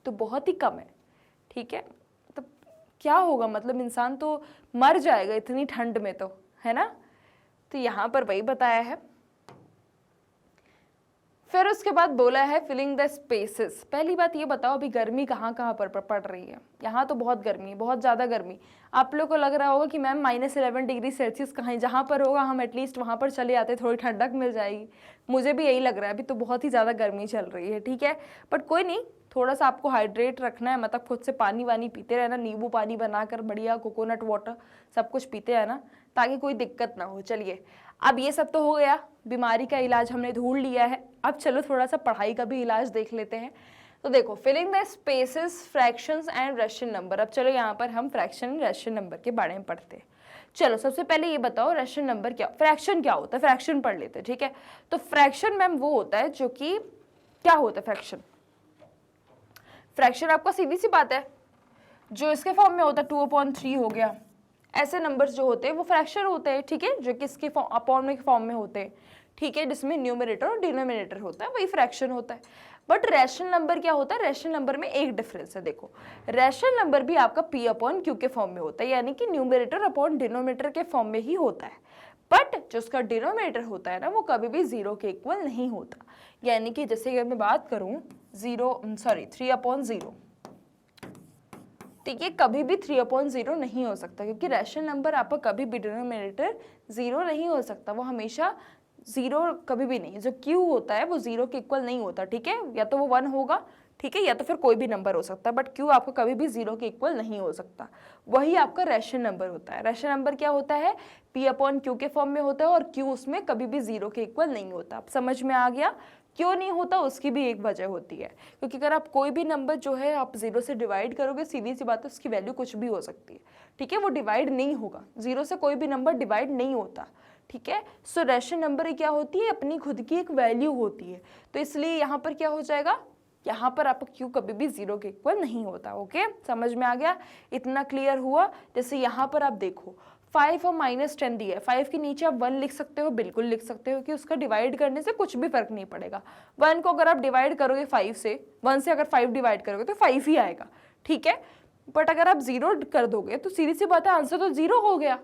तो बहुत ही कम है। ठीक है, तो क्या होगा, मतलब इंसान तो मर जाएगा इतनी ठंड में, तो है ना। तो यहाँ पर वही बताया है। फिर उसके बाद बोला है फिलिंग द स्पेसेस। पहली बात ये बताओ अभी गर्मी कहाँ कहाँ पर पड़ रही है। यहाँ तो बहुत गर्मी है, बहुत ज़्यादा गर्मी। आप लोग को लग रहा होगा कि मैम -11 डिग्री सेल्सियस कहाँ, जहाँ पर होगा हम एटलीस्ट वहाँ पर चले आते, थोड़ी ठंडक मिल जाएगी। मुझे भी यही लग रहा है, अभी तो बहुत ही ज़्यादा गर्मी चल रही है। ठीक है, बट कोई नहीं, थोड़ा सा आपको हाइड्रेट रखना है, मतलब खुद से पानी वानी पीते रहना, नींबू पानी बनाकर बढ़िया, कोकोनट वाटर सब कुछ पीते रहना ताकि कोई दिक्कत ना हो। चलिए, अब ये सब तो हो गया, बीमारी का इलाज हमने ढूंढ लिया है। अब चलो थोड़ा सा पढ़ाई का भी इलाज देख लेते हैं। तो देखो, filling the spaces, fractions and rational number. अब चलो यहाँ पर हम फ्रैक्शन एंड रेशनल नंबर के बारे में पढ़ते हैं। चलो सबसे पहले ये बताओ रेशनल नंबर क्या, फ्रैक्शन क्या होता है, फ्रैक्शन पढ़ लेते हैं, ठीक है। तो फ्रैक्शन मैम वो होता है जो कि क्या होता है फ्रैक्शन, फ्रैक्शन आपका सीधी सी बात है, जो इसके फॉर्म में होता है 2/3 हो गया, ऐसे नंबर्स जो होते हैं वो फ्रैक्शन होते हैं, ठीक है, जो कि इसके अपॉन के फॉर्म में होते हैं, ठीक है, जिसमें न्यूमरेटर और डिनोमिनेटर होता है, वही फ्रैक्शन होता है। बट रैशनल नंबर क्या होता है, रैशनल नंबर में एक डिफरेंस है। देखो, रैशनल नंबर भी आपका p/q के फॉर्म में होता है, यानी कि न्यूमरेटर अपॉन डिनोमिनेटर के फॉर्म में ही होता है। बट जो उसका डिनोमिनेटर होता है ना, वो कभी भी 0 के इक्वल नहीं होता। यानी कि जैसे अगर मैं बात करूं 3/0, ठीक है, कभी भी 3/0 नहीं हो सकता, क्योंकि रैशनल नंबर आपका कभी भी डिनोमिनेटर 0 नहीं हो सकता, वो हमेशा 0 कभी भी नहीं। जो q होता है वो 0 के इक्वल नहीं होता, ठीक है, या तो वो 1 होगा, ठीक है, या तो फिर कोई भी नंबर हो सकता है, बट q आपका कभी भी 0 के इक्वल नहीं हो सकता। वही आपका रैशनल नंबर होता है। रैशनल नंबर क्या होता है, p/q के फॉर्म में होता है, और q उसमें कभी भी 0 के इक्वल नहीं होता। अब समझ में आ गया क्यों नहीं होता, उसकी भी एक वजह होती है, क्योंकि अगर आप कोई भी नंबर जो है आप 0 से डिवाइड करोगे, सीधी सी बात है उसकी वैल्यू कुछ भी हो सकती है, ठीक है, वो डिवाइड नहीं होगा। 0 से कोई भी नंबर डिवाइड नहीं होता, ठीक है। सो रैशनल नंबर क्या होती है, अपनी खुद की एक वैल्यू होती है। तो इसलिए यहाँ पर क्या हो जाएगा, यहाँ पर आपका q कभी भी 0 के इक्वल नहीं होता। ओके, समझ में आ गया, इतना क्लियर हुआ। जैसे यहाँ पर आप देखो 5 और -10 दिया है, 5 के नीचे आप 1 लिख सकते हो, बिल्कुल लिख सकते हो, कि उसका डिवाइड करने से कुछ भी फर्क नहीं पड़ेगा। 1 को अगर आप डिवाइड करोगे 5 से, 1 से अगर 5 डिवाइड करोगे तो 5 ही आएगा, ठीक है। बट अगर आप 0 कर दोगे तो सीधी सी बात है आंसर तो 0 हो गया।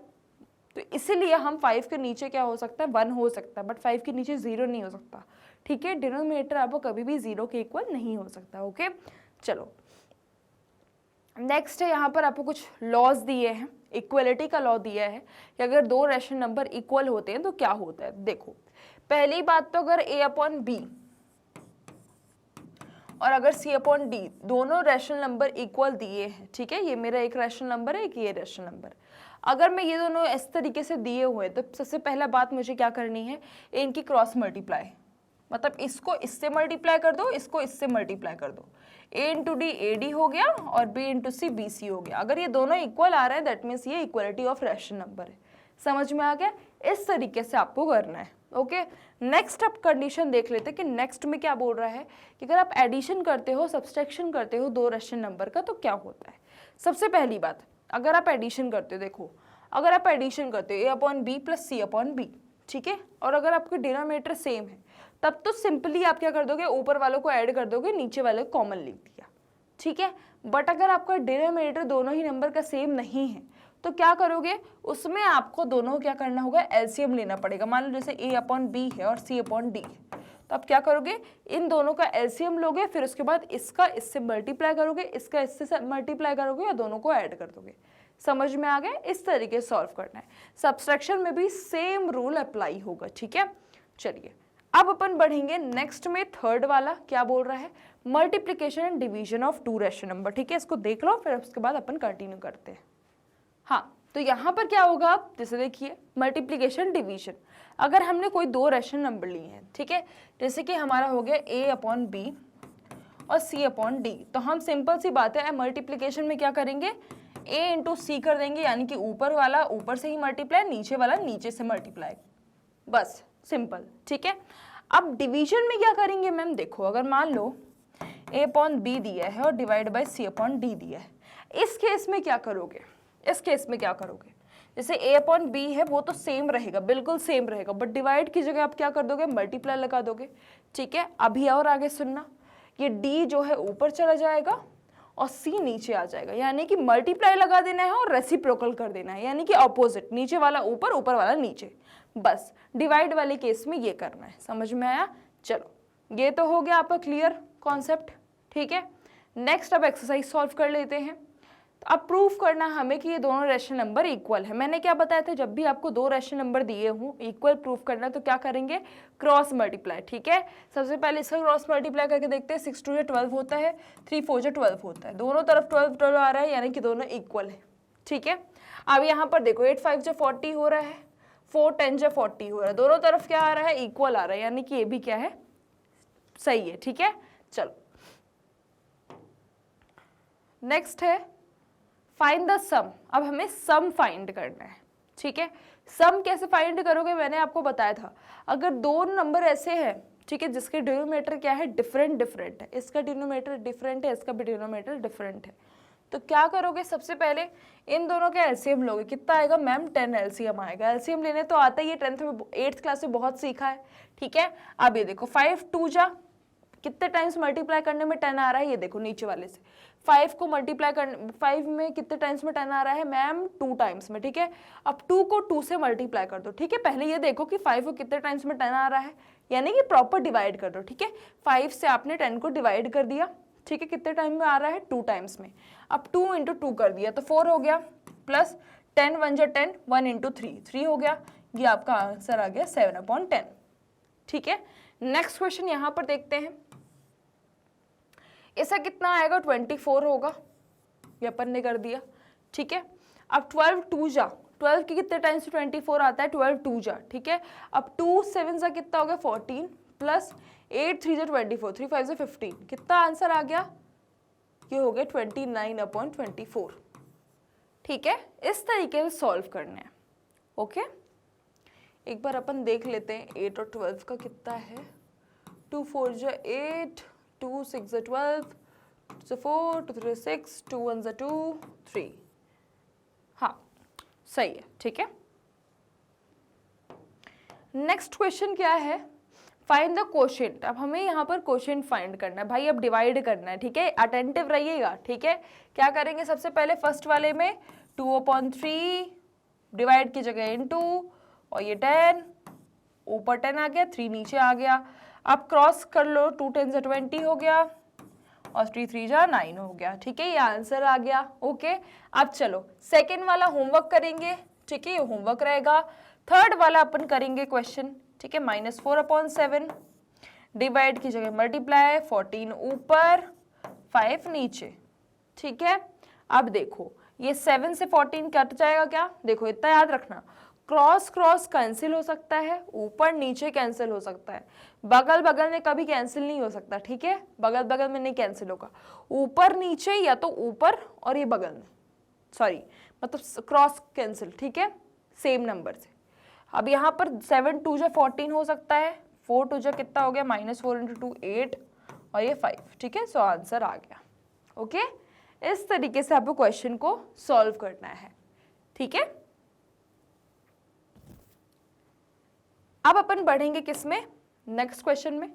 तो इसीलिए हम 5 के नीचे क्या हो सकता है, 1 हो सकता है, बट 5 के नीचे 0 नहीं हो सकता, ठीक है। डिनोमिनेटर आपको कभी भी 0 के इक्वल नहीं हो सकता। ओके, चलो नेक्स्ट है, यहाँ पर आपको कुछ लॉज दिए हैं, इक्वलिटी का लॉ दिया है कि अगर दो रैशनल नंबर इक्वल होते हैं तो क्या होता है। देखो, पहली बात तो अगर a/b और अगर c/d दोनों रैशनल नंबर इक्वल दिए हैं, ठीक है, ये मेरा एक रैशनल नंबर है, एक ये रैशनल नंबर, अगर मैं ये दोनों इस तरीके से दिए हुए तो सबसे पहला बात मुझे क्या करनी है, इनकी क्रॉस मल्टीप्लाई, मतलब इसको इससे मल्टीप्लाई कर दो, इसको इससे मल्टीप्लाई कर दो, a इंटू डी AD हो गया और b इंटू सी BC हो गया। अगर ये दोनों इक्वल आ रहे हैं दैट मीन्स ये इक्वलिटी ऑफ रैशनल नंबर है। समझ में आ गया, इस तरीके से आपको करना है। ओके, नेक्स्ट अब कंडीशन देख लेते हैं कि नेक्स्ट में क्या बोल रहा है कि अगर आप एडिशन करते हो, सब्सट्रैक्शन करते हो दो रैशनल नंबर का तो क्या होता है। सबसे पहली बात, अगर आप एडिशन करते हो, देखो अगर आप एडिशन करते हो a/b प्लस c/b, ठीक है, और अगर आपके डिनोमिनेटर सेम है तब तो सिंपली आप क्या कर दोगे, ऊपर वालों को ऐड कर दोगे, नीचे वाले को कॉमन लिख दिया, ठीक है। बट अगर आपका डिनोमिनेटर दोनों ही नंबर का सेम नहीं है तो क्या करोगे, उसमें आपको दोनों क्या करना होगा, एलसीएम लेना पड़ेगा। मान लो जैसे a/b है और c/d है, तो आप क्या करोगे, इन दोनों का एलसीएम लोगे, फिर उसके बाद इसका इससे मल्टीप्लाई करोगे, इसका इससे मल्टीप्लाई करोगे या दोनों को ऐड कर दोगे। समझ में आ गया, इस तरीके से सॉल्व करना है। सब्सट्रैक्शन में भी सेम रूल अप्लाई होगा, ठीक है। चलिए अब अपन बढ़ेंगे नेक्स्ट में, थर्ड वाला क्या बोल रहा है, multiplication and division of to rational number, ठीक है, इसको देख लो फिर उसके बाद अपन कंटिन्यू करते हैं। हाँ, तो यहाँ पर क्या होगा, आप जैसे देखिए मल्टीप्लिकेशन डिवीजन, अगर हमने कोई दो रैशनल नंबर लिए हैं, ठीक है, जैसे कि हमारा हो गया a/b और c/d, तो हम सिंपल सी बात है मल्टीप्लिकेशन में क्या करेंगे, a इंटू सी कर देंगे, यानी कि ऊपर वाला ऊपर से ही मल्टीप्लाई, नीचे वाला नीचे से मल्टीप्लाई, बस सिंपल, ठीक है। अब डिवीजन में क्या करेंगे मैम, देखो अगर मान लो a/b दिया है और डिवाइड बाय c/d दिया है, इस केस में क्या करोगे, इस केस में क्या करोगे, जैसे a/b है वो तो सेम रहेगा, बिल्कुल सेम रहेगा, बट डिवाइड की जगह आप क्या कर दोगे, मल्टीप्लाई लगा दोगे, ठीक है। अभी और आगे सुनना, ये d जो है ऊपर चला जाएगा और c नीचे आ जाएगा, यानी कि मल्टीप्लाई लगा देना है और रेसिप्रोकल कर देना है, यानी कि ऑपोजिट, नीचे वाला ऊपर, ऊपर वाला नीचे, बस डिवाइड वाले केस में ये करना है। समझ में आया, चलो ये तो हो गया आपका क्लियर कॉन्सेप्ट, ठीक है। नेक्स्ट अब एक्सरसाइज सॉल्व कर लेते हैं। तो अब प्रूफ करना है हमें कि ये दोनों रेशनल नंबर इक्वल है। मैंने क्या बताया था, जब भी आपको दो रेशनल नंबर दिए हों इक्वल प्रूफ करना है तो क्या करेंगे, क्रॉस मल्टीप्लाई। ठीक है, सबसे पहले इसका क्रॉस मल्टीप्लाई करके देखते हैं। 6 2 जा 12 होता है, 3 4 जा 12 होता है, दोनों तरफ 12 12 आ रहा है, यानी कि दोनों इक्वल है। ठीक है, अब यहाँ पर देखो 8 5 जा 40 हो रहा है, 4 10 जा 40 हो रहा है, दोनों तरफ क्या आ रहा है, इक्वल आ रहा है, यानी कि ये भी क्या है, सही है। ठीक है, चलो नेक्स्ट है फाइंड द सम। अब हमें सम फाइंड करना है। ठीक है, सम कैसे फाइंड करोगे, मैंने आपको बताया था, अगर दो नंबर ऐसे हैं, ठीक है, जिसके डिनोमिनेटर क्या है, डिफरेंट है, इसका डिनोमिनेटर डिफरेंट है, इसका भी डिनोमिनेटर डिफरेंट है, तो क्या करोगे, सबसे पहले इन दोनों का एलसीएम लोगे। कितना आएगा मैम, 10 एलसीएम आएगा। एलसीएम लेने तो आता ही है, 10th में 8th क्लास में बहुत सीखा है। ठीक है, अब ये देखो 5 2 जा कितने टाइम्स मल्टीप्लाई करने में 10 आ रहा है, ये देखो नीचे वाले से 5 को मल्टीप्लाई करने 5 में कितने टाइम्स में 10 आ रहा है मैम, 2 टाइम्स में। ठीक है, अब 2 को 2 से मल्टीप्लाई कर दो। ठीक है, पहले ये देखो कि 5 को कितने टाइम्स में 10 आ रहा है, यानी कि प्रॉपर डिवाइड कर दो। ठीक है, 5 से आपने 10 को डिवाइड कर दिया। ठीक है, कितने टाइम में आ रहा है, 2 टाइम्स में। अब 2 × 2 कर दिया तो 4 हो गया, प्लस 10 1 जा 10, 1 × 3 3 हो गया, ये आपका आंसर आ गया 7/10। ठीक है, नेक्स्ट क्वेश्चन यहाँ पर देखते हैं, ऐसा कितना आएगा, 24 होगा, ये अपन ने कर दिया। ठीक है, अब 12 2 जा 12 के कितने टाइम्स 24 आता है, 12 2 जा। ठीक है, अब 2 7 जा कितना हो गया, 14, प्लस 8 3 जा 24, 3 5 जा 15, कितना आंसर आ गया, ये हो गया 29/24। ठीक है, इस तरीके से सॉल्व करना है। ओके, एक बार अपन देख लेते हैं 8 और 12 का कितना है। 2 4 जा 8, 2 6 जा 12, 2 से 4, 2 3 6, 2 1 जा 2 3, हाँ सही है। ठीक है, नेक्स्ट क्वेश्चन क्या है, फाइंड द कोशेंट। अब हमें यहाँ पर कोशेंट फाइंड करना है भाई, अब डिवाइड करना है। ठीक है, अटेंटिव रहिएगा। ठीक है, क्या करेंगे, सबसे पहले फर्स्ट वाले में 2/3 डिवाइड की जगह इनटू, और ये 10 ऊपर 10 आ गया, 3 नीचे आ गया। अब क्रॉस कर लो, 2 10 जा 20 हो गया, और 3 3 जा 9 हो गया। ठीक है, ये आंसर आ गया। ओके, अब चलो सेकेंड वाला होमवर्क करेंगे। ठीक है, ये होमवर्क रहेगा। थर्ड वाला अपन करेंगे क्वेश्चन। ठीक है, -4/7 डिवाइड की जगह मल्टीप्लाई, 14 ऊपर 5 नीचे। ठीक है, अब देखो ये 7 से 14 कट जाएगा क्या, देखो इतना याद रखना, क्रॉस क्रॉस कैंसिल हो सकता है, ऊपर नीचे कैंसिल हो सकता है, बगल बगल में कभी कैंसिल नहीं हो सकता। ठीक है, बगल बगल में नहीं कैंसिल होगा, ऊपर नीचे या तो ऊपर और ये बगल में, सॉरी मतलब क्रॉस कैंसिल। ठीक है, सेम नंबर से। अब यहाँ पर 7 2 जा 14 हो सकता है, 4 2 जा कितना हो गया, -4 × 2 8, और ये 5। ठीक है, सो आंसर आ गया। ओके, इस तरीके से आपको क्वेश्चन को सॉल्व करना है। ठीक है, अब अपन बढ़ेंगे किसमें, नेक्स्ट क्वेश्चन में,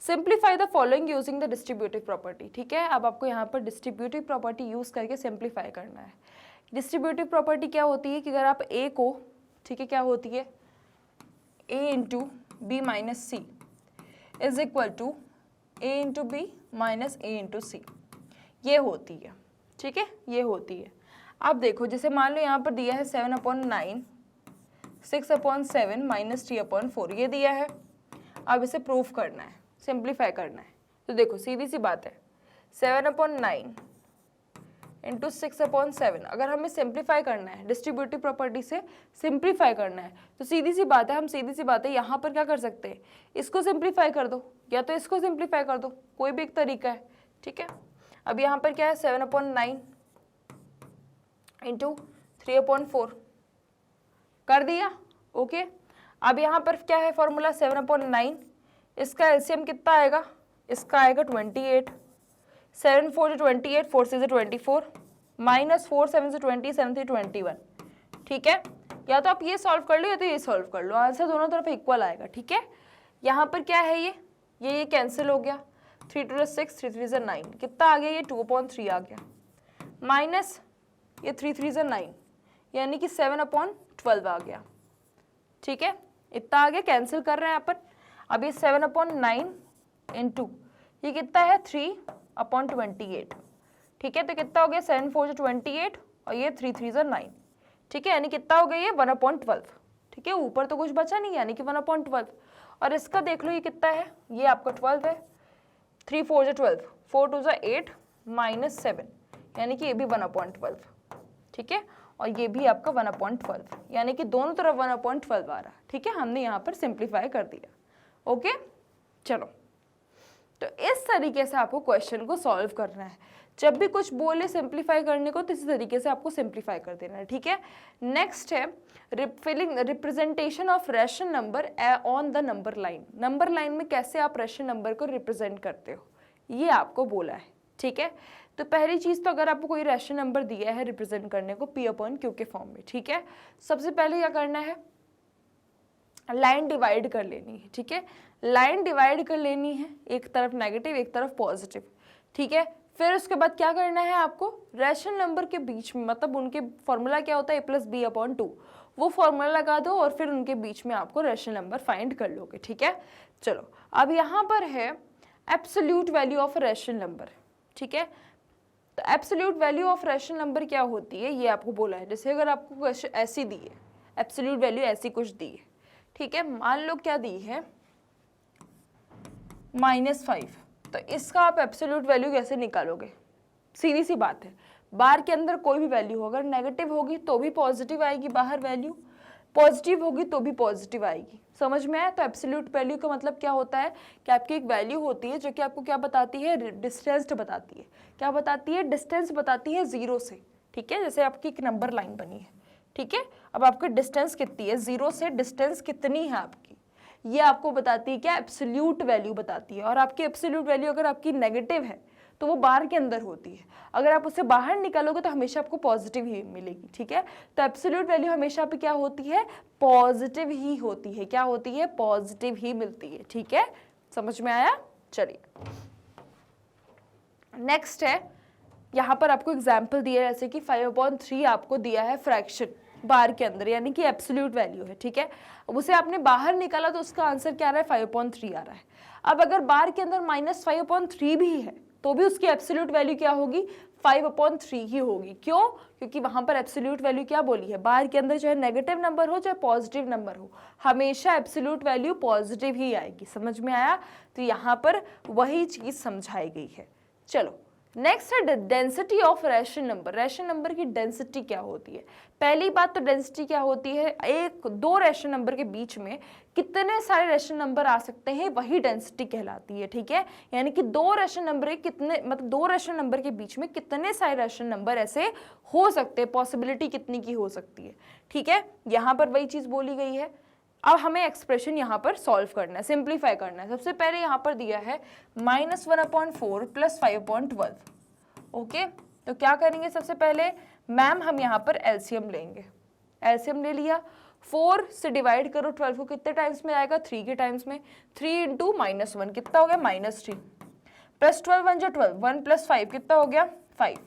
simplify the following using the distributive property. ठीक है, अब आपको यहाँ पर डिस्ट्रीब्यूटिव प्रॉपर्टी यूज करके सिंप्लीफाई करना है। डिस्ट्रीब्यूटिव प्रॉपर्टी क्या होती है कि अगर आप ए को, ठीक है, क्या होती है, a × b - c is equal to a × b - a × c, ये होती है। ठीक है, ये होती है। अब देखो जैसे मान लो यहाँ पर दिया है 7/9, 6/7 - 3/4, ये दिया है। अब इसे प्रूफ करना है, सिंप्लीफाई करना है। तो देखो सीधी सी बात है, 7/9 × 6/7, अगर हमें सिंप्लीफाई करना है, डिस्ट्रीब्यूटिव प्रॉपर्टी से सिंप्लीफाई करना है, तो सीधी सी बात है, हम सीधी सी बात है यहाँ पर क्या कर सकते हैं, इसको सिंप्लीफाई कर दो या तो इसको सिंप्लीफाई कर दो, कोई भी एक तरीका है। ठीक है, अब यहाँ पर क्या है, 7/9 × 3/4 कर दिया। ओके, अब यहाँ पर क्या है फॉर्मूला, 7/9, इसका एलसीएम कितना आएगा, इसका आएगा 28, 7 4 जा 28, 4 6 जा 24, -4 7 से 20, 7 3 21। ठीक है, या तो आप ये सॉल्व कर लो या तो ये सॉल्व कर लो, आंसर दोनों तरफ इक्वल आएगा। ठीक है, यहाँ पर क्या है, ये कैंसिल हो गया, 3 2 जा 6, 3 3 जा 9, कितना आ गया, ये 2/3 आ गया, माइनस ये 3 3 जा 9, यानी कि 7/12 आ गया। ठीक है, इतना आ गया, कैंसिल कर रहे हैं अपन। अब ये 7/9 × ये कितना है, 3/28, ठीक है, तो कितना हो गया 7 4 28 और ये 3 3 9, ठीक है, यानी कितना हो गया ये 1/12, ठीक है, ऊपर तो कुछ बचा नहीं यानी कि 1/12। और इसका देख लो ये कितना है, ये आपका 12 है, 3 4 12, 4 2 8 -7, यानी कि ये भी 1/12, ठीक है, और ये भी आपका 1/12, यानी कि दोनों तरफ 1/12 आ रहा, ठीक है, हमने यहाँ पर सिंप्लीफाई कर दिया। ओके, चलो, तो इस तरीके से आपको क्वेश्चन को सॉल्व करना है। जब भी कुछ बोले सिंप्लीफाई करने को तो इसी तरीके से आपको सिंप्लीफाई कर देना है, ठीक है। नेक्स्ट है representation of rational number on the number line. Number line में कैसे आप रैशनल नंबर को रिप्रेजेंट करते हो, ये आपको बोला है, ठीक है। तो पहली चीज तो अगर आपको कोई रैशनल नंबर दिया है रिप्रेजेंट करने को P/Q के फॉर्म में, ठीक है, सबसे पहले क्या करना है, लाइन डिवाइड कर लेनी है, ठीक है, लाइन डिवाइड कर लेनी है, एक तरफ नेगेटिव एक तरफ पॉजिटिव, ठीक है। फिर उसके बाद क्या करना है आपको, रैशनल नंबर के बीच में, मतलब उनके फॉर्मूला क्या होता है A+B/2, वो फॉर्मूला लगा दो और फिर उनके बीच में आपको रैशनल नंबर फाइंड कर लोगे, ठीक है। चलो, अब यहाँ पर है absolute value of rational number, ठीक है। तो absolute value of rational number क्या होती है, ये आपको बोला है। जैसे अगर आपको क्वेश्चन ऐसी दी है, एब्सोल्यूट वैल्यू ऐसी कुछ दी है, ठीक है, मान लो क्या दी है -5, तो इसका आप एब्सोल्यूट वैल्यू कैसे निकालोगे, सीधी सी बात है, बार के अंदर कोई भी वैल्यू हो, अगर नेगेटिव होगी तो भी पॉजिटिव आएगी बाहर वैल्यू, पॉजिटिव होगी तो भी पॉजिटिव आएगी, समझ में आया। तो एब्सोल्यूट वैल्यू का मतलब क्या होता है कि आपकी एक वैल्यू होती है जो कि आपको क्या बताती है, डिस्टेंस बताती है, क्या बताती है, डिस्टेंस बताती है जीरो से, ठीक है। जैसे आपकी एक नंबर लाइन बनी है, ठीक है, अब आपकी डिस्टेंस कितनी है, जीरो से डिस्टेंस कितनी है आपकी, ये आपको बताती है क्या, एब्सोल्यूट वैल्यू बताती है। और आपकी एब्सोल्यूट वैल्यू अगर आपकी नेगेटिव है तो वो बार के अंदर होती है, अगर आप उससे बाहर निकालोगे तो हमेशा आपको पॉजिटिव ही मिलेगी, ठीक है। तो एब्सोल्यूट वैल्यू हमेशा पे क्या होती है, पॉजिटिव ही होती है, क्या होती है, पॉजिटिव ही मिलती है, ठीक है, समझ में आया। चलिए नेक्स्ट है, यहाँ पर आपको एग्जाम्पल दिया है, जैसे कि 5/3 आपको दिया है फ्रैक्शन बार के अंदर, यानी कि एब्सोल्यूट वैल्यू है, ठीक है। अब उसे आपने बाहर निकाला तो उसका आंसर क्या आ रहा है, 5/3 आ रहा है। अब अगर बार के अंदर -5/3 भी है तो भी उसकी एब्सोल्यूट वैल्यू क्या होगी, 5/3 ही होगी। क्यों, क्योंकि वहां पर एब्सोल्यूट वैल्यू क्या बोली है, बार के अंदर चाहे नेगेटिव नंबर हो चाहे पॉजिटिव नंबर हो, हमेशा एब्सोल्यूट वैल्यू पॉजिटिव ही आएगी, समझ में आया। तो यहाँ पर वही चीज समझाई गई है। चलो नेक्स्ट है density of rational number. Rational number की डेंसिटी क्या होती है, पहली बात तो डेंसिटी क्या होती है, एक दो रैशनल नंबर के बीच में कितने सारे रैशनल नंबर आ सकते हैं, वही डेंसिटी कहलाती है, ठीक है। यानी कि दो रैशनल नंबर कितने, मतलब दो रैशनल नंबर के बीच में कितने सारे रैशनल नंबर ऐसे हो सकते हैं, पॉसिबिलिटी कितनी की हो सकती है, ठीक है। यहाँ पर वही चीज बोली गई है। अब हमें एक्सप्रेशन यहाँ पर सॉल्व करना है, सिंप्लीफाई करना है। सबसे पहले यहाँ पर दिया है -1/4 + 5/12, ओके। तो क्या करेंगे, सबसे पहले मैम हम यहाँ पर एलसीएम लेंगे, एलसीएम ले लिया, 4 से डिवाइड करो 12 को, कितने टाइम्स में आएगा, 3 के टाइम्स में, 3 × -1 कितना हो गया, -3, प्लस 12 1 जो 12, 1 + 5 कितना हो गया, 5,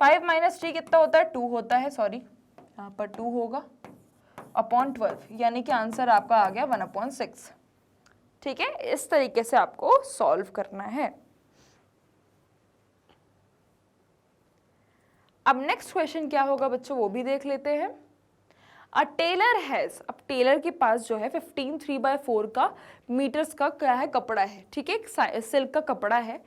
5 - 3 कितना होता है, 2 होता है, सॉरी यहाँ पर 2 होगा, अपॉन 12, यानी कि आंसर आपका आ गया 1/6, ठीक है। इस तरीके से आपको सॉल्व करना है। अब नेक्स्ट क्वेश्चन क्या होगा बच्चों, वो भी देख लेते हैं। अ टेलर हैज, अब टेलर के पास जो है 15 3/4 का मीटर्स का क्या है, कपड़ा है, ठीक है, सिल्क का कपड़ा है,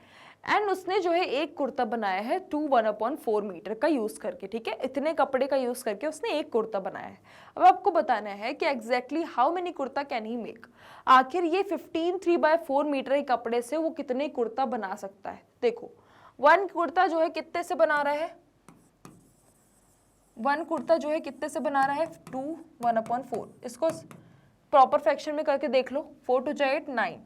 एंड उसने जो है एक कुर्ता बनाया है 2 1/4 मीटर का यूज करके, ठीक है, इतने कपड़े का यूज करके उसने एक कुर्ता बनाया है। अब आपको बताना है कि exactly how many kurta can he make, आखिर ये 15 3/4 मीटर के कपड़े से वो कितने कुर्ता बना सकता है। देखो वन कुर्ता जो है कितने से बना रहा है, वन कुर्ता जो है कितने से बना रहा है, 2 1/4, इसको प्रॉपर फ्रैक्शन में करके देख लो, 4 2 8 9,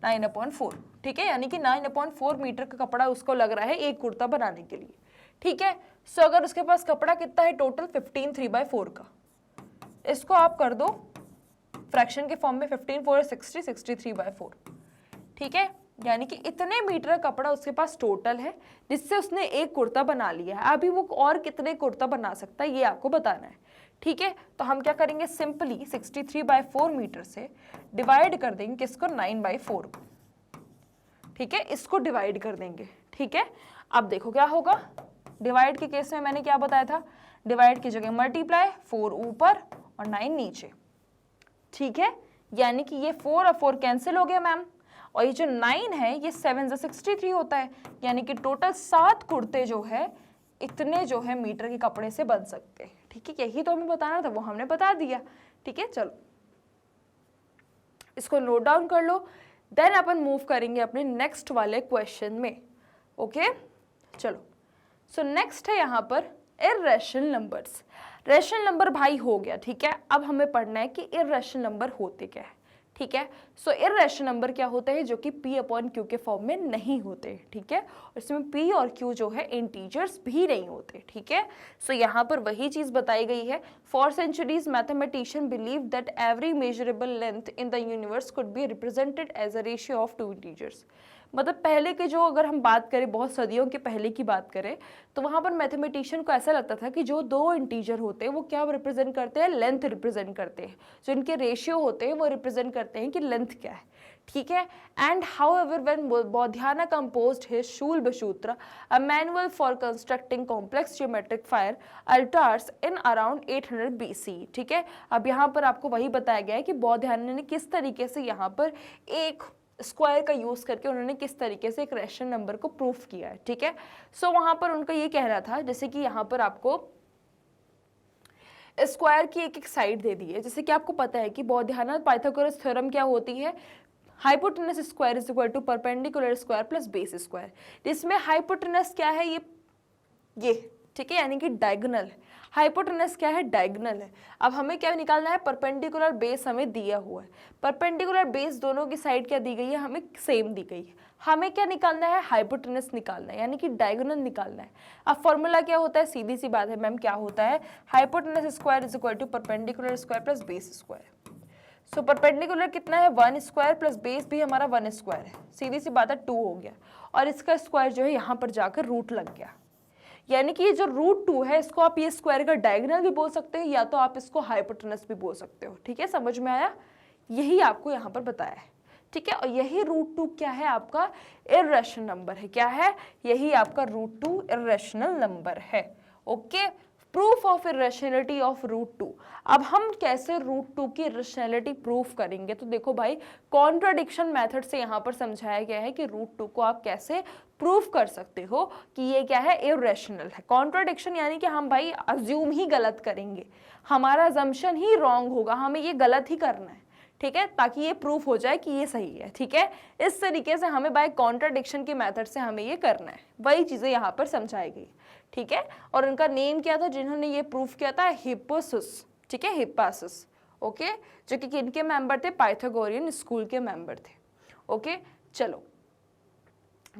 9/4, ठीक है, यानी कि 9/4 मीटर का कपड़ा उसको लग रहा है एक कुर्ता बनाने के लिए, ठीक है। सो अगर उसके पास कपड़ा कितना है टोटल 15 3/4 का, इसको आप कर दो फ्रैक्शन के फॉर्म में, 15 4 60 63/4, ठीक है, यानी कि इतने मीटर कपड़ा उसके पास टोटल है जिससे उसने एक कुर्ता बना लिया है। अभी वो और कितने कुर्ता बना सकता है ये आपको बताना है, ठीक है। तो हम क्या करेंगे, सिंपली 63/4 मीटर से डिवाइड कर देंगे किसको, 9/4 को, ठीक है, इसको डिवाइड कर देंगे, ठीक है। अब देखो क्या होगा, डिवाइड के केस में मैंने क्या बताया था, डिवाइड की जगह मल्टीप्लाई, 4 ऊपर और 9 नीचे, ठीक है। यानी कि ये 4 और 4 कैंसिल हो गया मैम, और ये जो 9 है ये 7 से 63 होता है, यानी कि टोटल 7 कुर्ते जो है इतने जो है मीटर के कपड़े से बन सकते हैं, ठीक है। यही तो हमें बताना था, वो हमने बता दिया, ठीक है। चलो इसको नोट डाउन कर लो, देन अपन मूव करेंगे अपने नेक्स्ट वाले क्वेश्चन में, ओके। चलो सो नेक्स्ट है यहाँ पर इर्रेशनल नंबर्स। रेशनल नंबर भाई हो गया, ठीक है। अब हमें पढ़ना है कि इर्रेशनल नंबर होते क्या है, ठीक है। सो इर्रेशनल नंबर क्या होते हैं, जो कि p अपॉन q के फॉर्म में नहीं होते, ठीक है। और इसमें p और q जो है इंटीजर्स भी नहीं होते, ठीक है। सो यहाँ पर वही चीज बताई गई है, for centuries mathematician believe that every measurable length in the universe could be represented as a ratio of 2 integers. मतलब पहले के जो, अगर हम बात करें बहुत सदियों के पहले की बात करें, तो वहाँ पर मैथमेटिशियन को ऐसा लगता था कि जो 2 इंटीजर होते हैं वो क्या रिप्रेजेंट करते हैं, लेंथ रिप्रेजेंट करते हैं, जो इनके रेशियो होते हैं वो रिप्रेजेंट करते हैं कि लेंथ क्या है, ठीक है। And however when Baudhayana composed his Shulbasutra, a manual for constructing complex geometric fire altars in around 800 BC, ठीक है। अब यहाँ पर आपको वही बताया गया है कि बौधियाना ने किस तरीके से यहाँ पर एक स्क्वायर का यूज करके उन्होंने किस तरीके से एक रेशनल नंबर को प्रूफ किया है, ठीक है। सो वहां पर उनका ये कहना था, जैसे कि यहाँ पर आपको स्क्वायर की एक साइड दे दी है, जैसे कि आपको पता है कि बौधियाना पाइथागोरस थ्योरम क्या होती है, hypotenuse square is equal to perpendicular square plus base square. जिसमें हाइपोटेनस क्या है, ये ठीक है, यानी कि डायगोनल। हाइपोटेनस क्या है, डायगोनल है। अब हमें क्या निकालना है, परपेंडिकुलर बेस हमें दिया हुआ है, परपेंडिकुलर बेस दोनों की साइड क्या दी गई है, हमें सेम दी गई है। हमें क्या निकालना है, हाइपोटेनस निकालना है, यानी कि डायगोनल निकालना है। अब फॉर्मूला क्या होता है, सीधी सी बात है मैम, क्या होता है, hypotenuse square is equal to perpendicular square plus base square. So perpendicular कितना है, 1 स्क्वायर प्लस बेस भी हमारा 1 स्क्वायर है, सीधी सी बात है 2 हो गया, और इसका स्क्वायर जो है यहाँ पर जाकर रूट लग गया। यानी कि ये जो √2 है, इसको आप ये स्क्वायर का डायगोनल भी बोल सकते हो, या तो आप इसको हाइपोटेनस भी बोल सकते हो, ठीक है। समझ में आया, यही आपको यहाँ पर बताया है, ठीक है। और यही √2 क्या है, आपका इर्रेशनल नंबर है। क्या है, यही आपका √2 इर्रेशनल नंबर है, okay. Proof of irrationality of √2। अब हम कैसे √2 की इर्रेशनलिटी प्रूफ करेंगे, तो देखो भाई, कॉन्ट्राडिक्शन मेथड से यहाँ पर समझाया गया है कि √2 को आप कैसे प्रूफ कर सकते हो कि ये क्या है, इर्रेशनल है। कॉन्ट्राडिक्शन यानी कि हम भाई अज्यूम ही गलत करेंगे, हमारा अजम्पशन ही रॉन्ग होगा, हमें ये गलत ही करना है, ठीक है, ताकि ये प्रूफ हो जाए कि ये सही है, ठीक है। इस तरीके से हमें बाय कॉन्ट्राडिक्शन के मेथड से हमें ये करना है, वही चीजें यहाँ पर समझाई गई, ठीक है। और उनका नेम क्या था जिन्होंने ये प्रूफ किया था, हिप्पासस, ठीक है, हिप्पासस, ओके, जो कि किनके मेंबर थे, पाइथागोरियन स्कूल के मेंबर थे, ओके। चलो,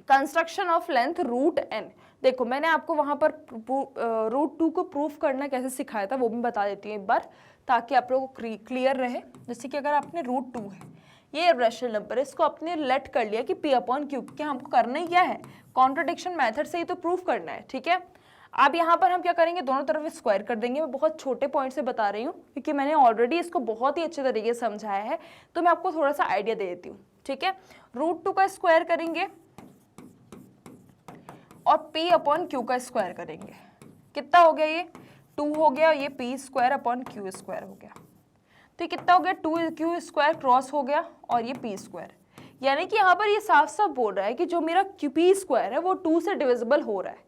कंस्ट्रक्शन ऑफ लेंथ √n। देखो मैंने आपको वहां पर √2 को प्रूफ करना कैसे सिखाया था, वो भी बता देती हूँ एक बार, ताकि आप लोगों को क्लियर रहे। जैसे कि अगर आपने √2 है, ये इर्रेशनल नंबर है, इसको आपने लेट कर लिया कि p अपॉन q, क्या हमको करना ही क्या है, कॉन्ट्राडिक्शन मेथड से ही तो प्रूफ करना है, ठीक है। अब यहाँ पर हम क्या करेंगे, दोनों तरफ स्क्वायर कर देंगे। मैं बहुत छोटे पॉइंट से बता रही हूँ क्योंकि मैंने ऑलरेडी इसको बहुत ही अच्छे तरीके से समझाया है, तो मैं आपको थोड़ा सा आइडिया दे देती हूँ, ठीक है। √2 का स्क्वायर करेंगे और p अपॉन q का स्क्वायर करेंगे। कितना हो गया, ये 2 हो गया, ये p square upon q square हो गया, तो ये कितना हो गया, 2q स्क्वायर क्रॉस हो गया और ये p स्क्वायर। यानी कि यहाँ पर ये साफ साफ बोल रहा है कि जो मेरा p स्क्वायर है वो 2 से डिविजिबल हो रहा है,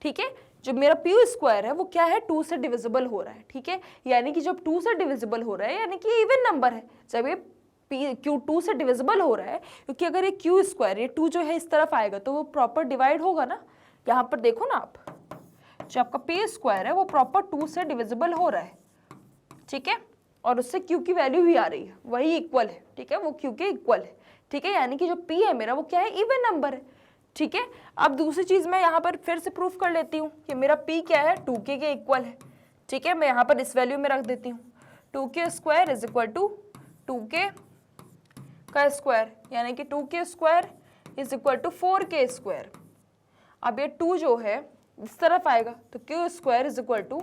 ठीक है। जो मेरा p स्क्वायर है वो क्या है, 2 से डिविजिबल हो रहा है, ठीक है। यानी कि जब 2 से डिविजिबल हो रहा है, यानी कि ये इवन नंबर है। जब ये q 2 से डिविजिबल हो रहा है, क्योंकि अगर ये q स्क्वायर, ये 2 जो है इस तरफ आएगा तो वो प्रॉपर डिवाइड होगा ना। यहाँ पर देखो ना आप, जो आपका p स्क्वायर है वो प्रॉपर 2 से डिविजिबल हो रहा है, ठीक है, और उससे q की वैल्यू भी आ रही है, वही इक्वल है, ठीक है, वो q के इक्वल है, ठीक है। यानी कि जो p है मेरा वो क्या है, इवन नंबर है, ठीक है। अब दूसरी चीज मैं यहाँ पर फिर से प्रूफ कर लेती हूँ कि मेरा p क्या है, 2k के इक्वल है, ठीक है। मैं यहाँ पर इस वैल्यू में रख देती हूँ, 2k square is equal to 2k का स्क्वायर, यानी कि 2k square is equal to 4k square. अब ये 2 जो है इस तरफ आएगा तो q square is equal to